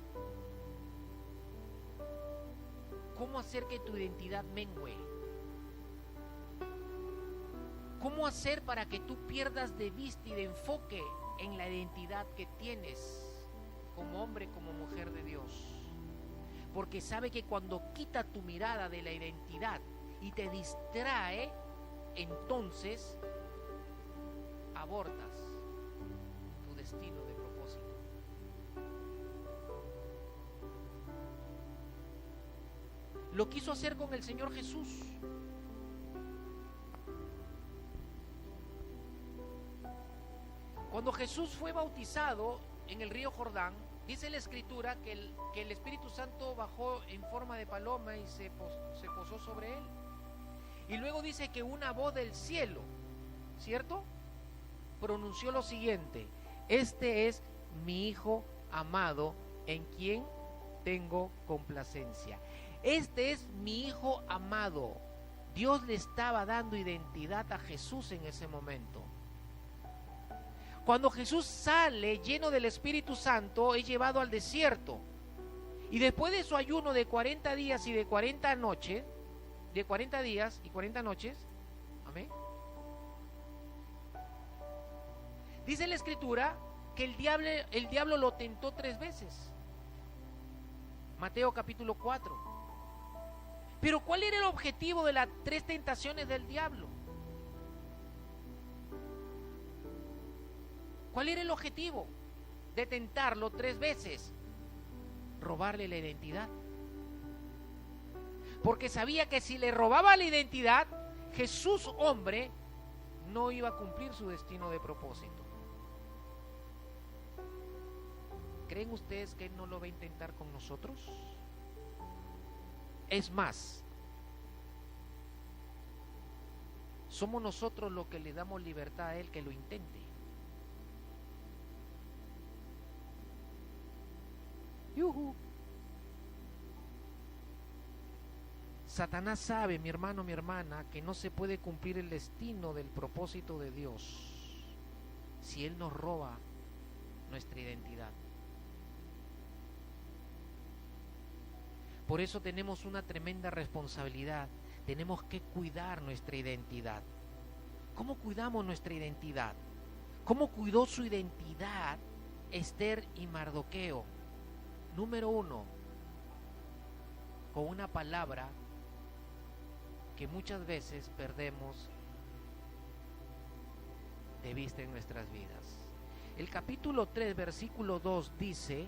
Cómo hacer que tu identidad mengue. Cómo hacer para que tú pierdas de vista y de enfoque en la identidad que tienes como hombre, como mujer de Dios. Porque sabe que cuando quita tu mirada de la identidad y te distrae, entonces abortas tu destino de propósito. Lo quiso hacer con el Señor Jesús. Cuando Jesús fue bautizado en el río Jordán, dice la Escritura que el Espíritu Santo bajó en forma de paloma y se posó sobre él. Y luego dice que una voz del cielo, ¿cierto?, pronunció lo siguiente: este es mi Hijo amado, en quien tengo complacencia. Este es mi Hijo amado. Dios le estaba dando identidad a Jesús en ese momento. Cuando Jesús sale lleno del Espíritu Santo, es llevado al desierto. Y después de su ayuno de 40 días y de 40 noches, de 40 días y 40 noches, amén, dice la Escritura que el diablo lo tentó 3 veces. Mateo capítulo 4. Pero ¿cuál era el objetivo de las 3 tentaciones del diablo? ¿Cuál era el objetivo de tentarlo 3 veces? Robarle la identidad. Porque sabía que si le robaba la identidad, Jesús, hombre, no iba a cumplir su destino de propósito. ¿Creen ustedes que Él no lo va a intentar con nosotros? Es más, somos nosotros los que le damos libertad a Él que lo intente. ¡Yujú! Satanás sabe, mi hermano, mi hermana, que no se puede cumplir el destino del propósito de Dios si Él nos roba nuestra identidad. Por eso tenemos una tremenda responsabilidad. Tenemos que cuidar nuestra identidad. ¿Cómo cuidamos nuestra identidad? ¿Cómo cuidó su identidad Esther y Mardoqueo? Número 1, con una palabra que muchas veces perdemos de vista en nuestras vidas. El capítulo 3, versículo 2 dice,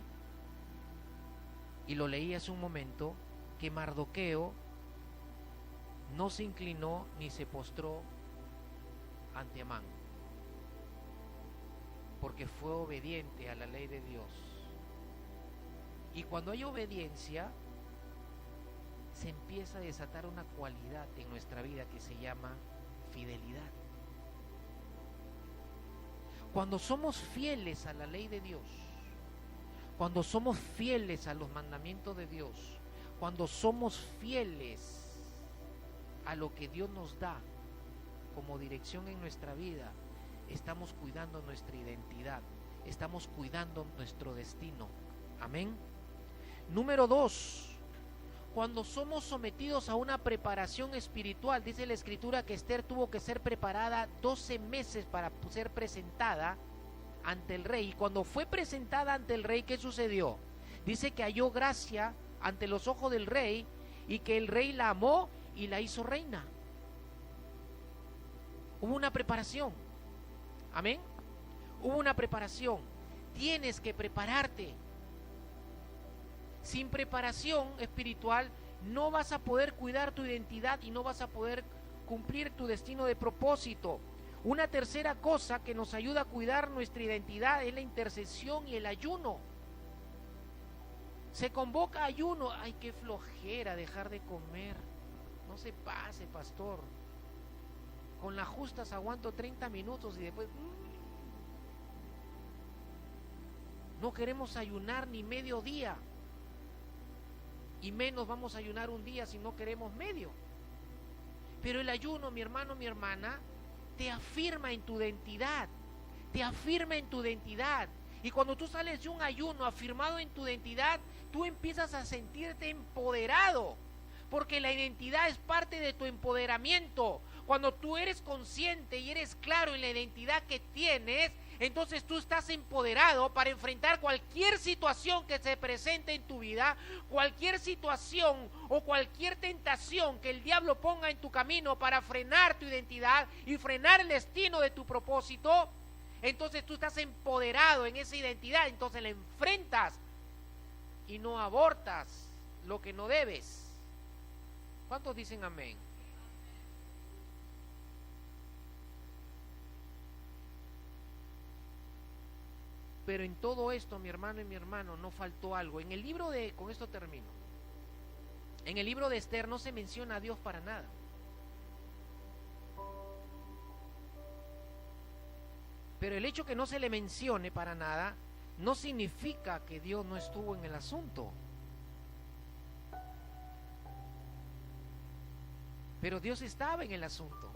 y lo leí hace un momento, que Mardoqueo no se inclinó ni se postró ante Amán, porque fue obediente a la ley de Dios. Y cuando hay obediencia, se empieza a desatar una cualidad en nuestra vida que se llama fidelidad. Cuando somos fieles a la ley de Dios, cuando somos fieles a los mandamientos de Dios, cuando somos fieles a lo que Dios nos da como dirección en nuestra vida, estamos cuidando nuestra identidad, estamos cuidando nuestro destino. Amén. Número 2, cuando somos sometidos a una preparación espiritual, dice la Escritura que Esther tuvo que ser preparada 12 meses para ser presentada ante el rey. Y cuando fue presentada ante el rey, ¿qué sucedió? Dice que halló gracia ante los ojos del rey y que el rey la amó y la hizo reina. Hubo una preparación. Amén. Hubo una preparación. Tienes que prepararte. Sin preparación espiritual no vas a poder cuidar tu identidad y no vas a poder cumplir tu destino de propósito. Una tercera cosa que nos ayuda a cuidar nuestra identidad es la intercesión y el ayuno. Se convoca ayuno. Ay, qué flojera dejar de comer. No se pase, pastor. Con las justas aguanto 30 minutos y después... No queremos ayunar ni medio día. Y menos vamos a ayunar un día si no queremos medio. Pero el ayuno, mi hermano, mi hermana, te afirma en tu identidad. Te afirma en tu identidad. Y cuando tú sales de un ayuno afirmado en tu identidad, tú empiezas a sentirte empoderado. Porque la identidad es parte de tu empoderamiento. Cuando tú eres consciente y eres claro en la identidad que tienes, entonces tú estás empoderado para enfrentar cualquier situación que se presente en tu vida, cualquier situación o cualquier tentación que el diablo ponga en tu camino para frenar tu identidad y frenar el destino de tu propósito. Entonces tú estás empoderado en esa identidad, entonces la enfrentas y no abortas lo que no debes. ¿Cuántos dicen amén? Pero en todo esto, mi hermano y mi hermano, no faltó algo. En el libro de, con esto termino, en el libro de Esther no se menciona a Dios para nada. Pero el hecho que no se le mencione para nada no significa que Dios no estuvo en el asunto. Pero Dios estaba en el asunto.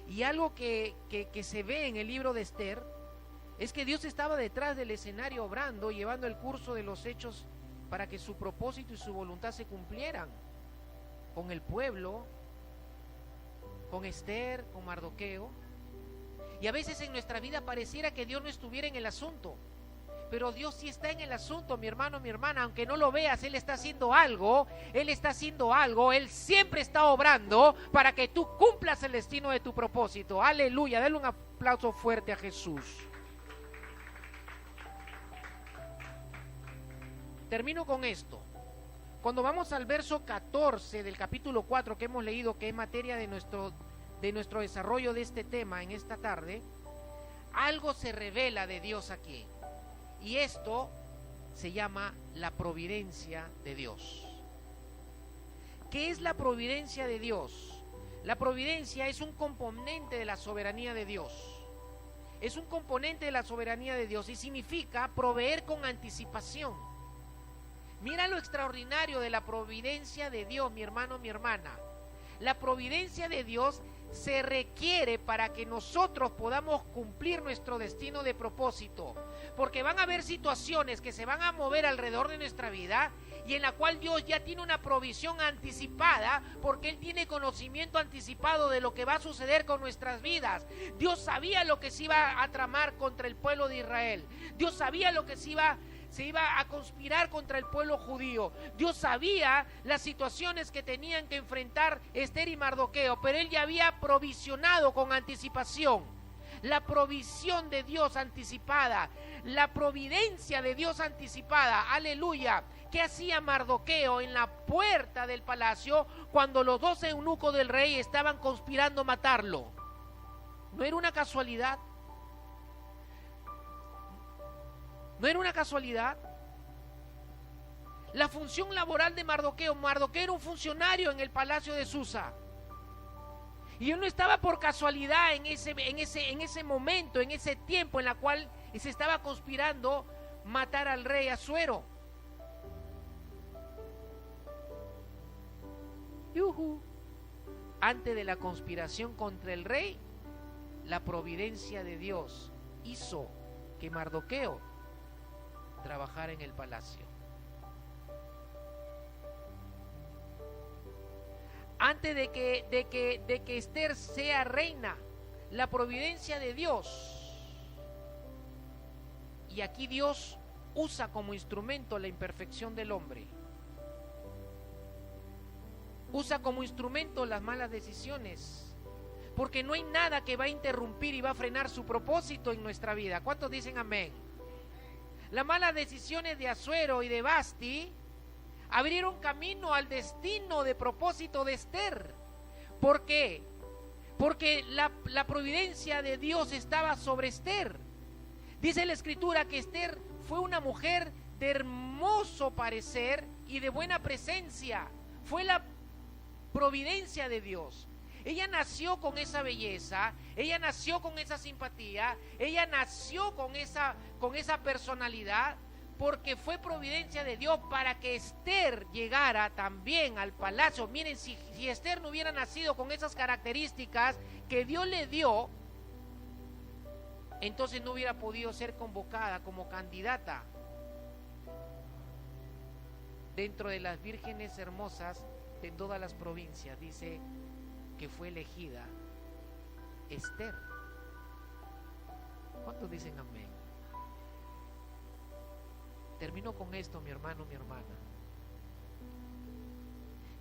Y algo que se ve en el libro de Esther es que Dios estaba detrás del escenario obrando, llevando el curso de los hechos para que su propósito y su voluntad se cumplieran con el pueblo, con Esther, con Mardoqueo. Y a veces en nuestra vida pareciera que Dios no estuviera en el asunto, pero Dios sí está en el asunto, mi hermano, mi hermana. Aunque no lo veas, Él está haciendo algo, Él está haciendo algo, Él siempre está obrando para que tú cumplas el destino de tu propósito. Aleluya, denle un aplauso fuerte a Jesús. Termino con esto. Cuando vamos al verso 14 del capítulo 4 que hemos leído, que es materia de nuestro desarrollo de este tema en esta tarde, algo se revela de Dios aquí. Y esto se llama la providencia de Dios. ¿Qué es la providencia de Dios? La providencia es un componente de la soberanía de Dios. Es un componente de la soberanía de Dios y significa proveer con anticipación. Mira lo extraordinario de la providencia de Dios, mi hermano, mi hermana. La providencia de Dios se requiere para que nosotros podamos cumplir nuestro destino de propósito, porque van a haber situaciones que se van a mover alrededor de nuestra vida y en la cual Dios ya tiene una provisión anticipada, porque Él tiene conocimiento anticipado de lo que va a suceder con nuestras vidas. Dios sabía lo que se iba a tramar contra el pueblo de Israel. Dios sabía lo que se iba a conspirar contra el pueblo judío. Dios sabía las situaciones que tenían que enfrentar Esther y Mardoqueo, pero Él ya había provisionado con anticipación. La provisión de Dios anticipada, la providencia de Dios anticipada, aleluya. ¿Qué hacía Mardoqueo en la puerta del palacio cuando los 12 eunucos del rey estaban conspirando matarlo? ¿No era una casualidad? ¿No era una casualidad? La función laboral de Mardoqueo era un funcionario en el palacio de Susa. Y él no estaba por casualidad en ese momento, en ese tiempo en la cual se estaba conspirando matar al rey Asuero. Antes de la conspiración contra el rey, la providencia de Dios hizo que Mardoqueo trabajara en el palacio. Antes de que Esther sea reina, la providencia de Dios. Y aquí Dios usa como instrumento la imperfección del hombre. Usa como instrumento las malas decisiones. Porque no hay nada que va a interrumpir y va a frenar su propósito en nuestra vida. ¿Cuántos dicen amén? Las malas decisiones de Asuero y de Basti abrieron camino al destino de propósito de Esther. ¿Por qué? Porque la providencia de Dios estaba sobre Esther. Dice la Escritura que Esther fue una mujer de hermoso parecer y de buena presencia. Fue la providencia de Dios. Ella nació con esa belleza, ella nació con esa simpatía, ella nació con esa personalidad, porque fue providencia de Dios para que Esther llegara también al palacio. Miren, si Esther no hubiera nacido con esas características que Dios le dio, entonces no hubiera podido ser convocada como candidata dentro de las vírgenes hermosas de todas las provincias. Dice que fue elegida Esther. ¿Cuántos dicen amén? Termino con esto, mi hermano, mi hermana.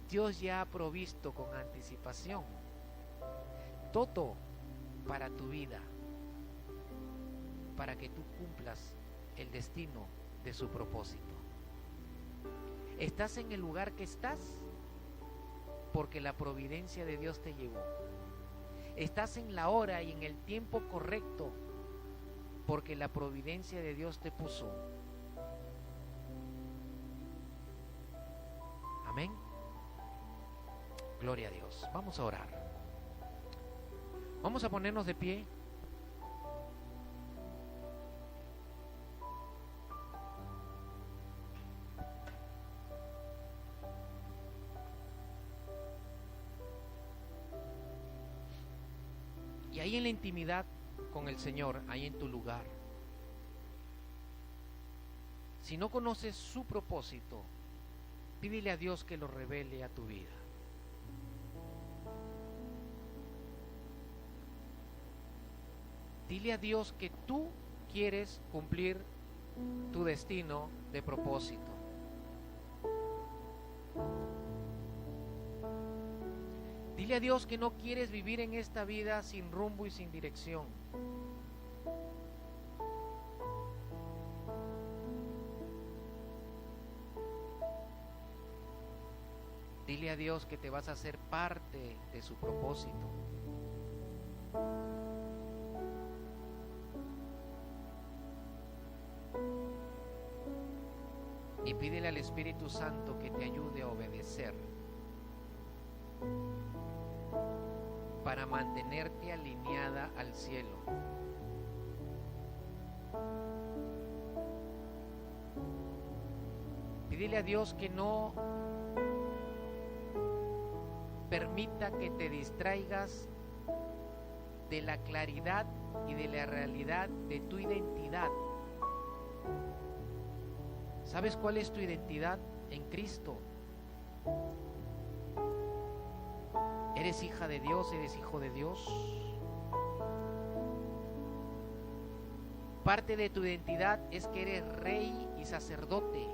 Dios ya ha provisto con anticipación todo para tu vida, para que tú cumplas el destino de su propósito. ¿Estás en el lugar que estás? Porque la providencia de Dios te llevó. Estás en la hora y en el tiempo correcto, porque la providencia de Dios te puso. Amén. Gloria a Dios. Vamos a orar. Vamos a ponernos de pie. Y ahí en la intimidad con el Señor, ahí en tu lugar, si no conoces su propósito, pídele a Dios que lo revele a tu vida. Dile a Dios que tú quieres cumplir tu destino de propósito. Dile a Dios que no quieres vivir en esta vida sin rumbo y sin dirección. Dile a Dios que te vas a hacer parte de su propósito. Y pídele al Espíritu Santo que te ayude a obedecer para mantenerte alineada al cielo. Pídele a Dios que no permita que te distraigas de la claridad y de la realidad de tu identidad. ¿Sabes cuál es tu identidad en Cristo? ¿Eres hija de Dios? ¿Eres hijo de Dios? Parte de tu identidad es que eres rey y sacerdote.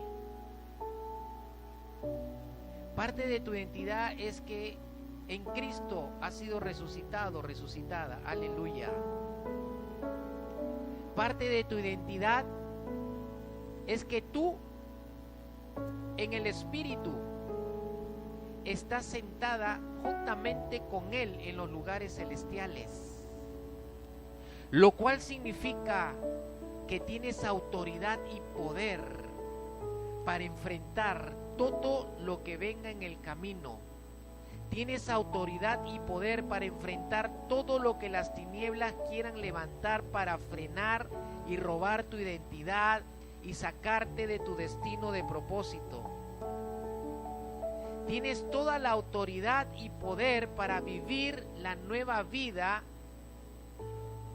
Parte de tu identidad es que en Cristo has sido resucitado, resucitada. Aleluya. Parte de tu identidad es que tú en el Espíritu estás sentada juntamente con Él en los lugares celestiales, lo cual significa que tienes autoridad y poder para enfrentar todo lo que venga en el camino. Tienes autoridad y poder para enfrentar todo lo que las tinieblas quieran levantar para frenar y robar tu identidad y sacarte de tu destino de propósito. Tienes toda la autoridad y poder para vivir la nueva vida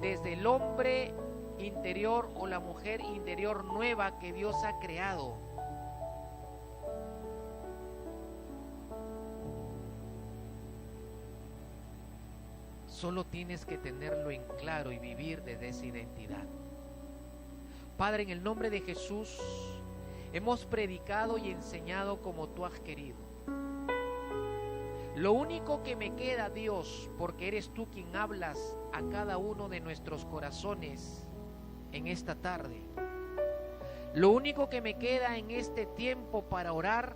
desde el hombre interior o la mujer interior nueva que Dios ha creado. Solo tienes que tenerlo en claro y vivir desde esa identidad. Padre, en el nombre de Jesús, hemos predicado y enseñado como tú has querido. Lo único que me queda, Dios, porque eres tú quien hablas a cada uno de nuestros corazones en esta tarde. Lo único que me queda en este tiempo para orar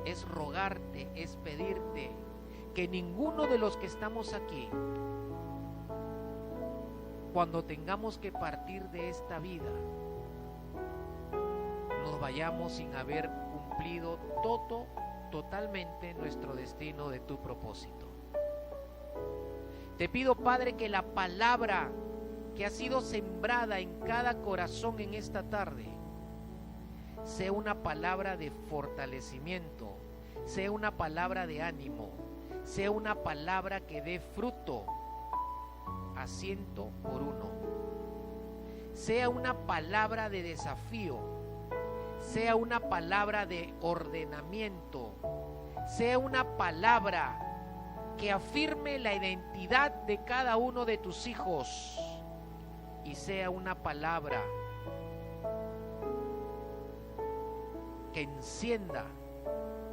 es rogarte, es pedirte que ninguno de los que estamos aquí, cuando tengamos que partir de esta vida, nos vayamos sin haber cumplido totalmente nuestro destino de tu propósito. Te pido, Padre, que la palabra que ha sido sembrada en cada corazón en esta tarde sea una palabra de fortalecimiento, sea una palabra de ánimo, sea una palabra que dé fruto a 100 por 1. Sea una palabra de desafío, sea una palabra de ordenamiento, sea una palabra que afirme la identidad de cada uno de tus hijos y sea una palabra que encienda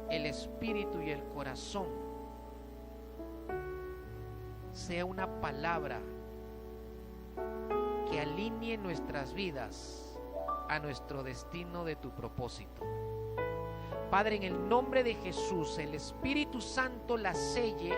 el espíritu y el corazón. Sea una palabra que alinee nuestras vidas a nuestro destino de tu propósito. Padre, en el nombre de Jesús, el Espíritu Santo la selle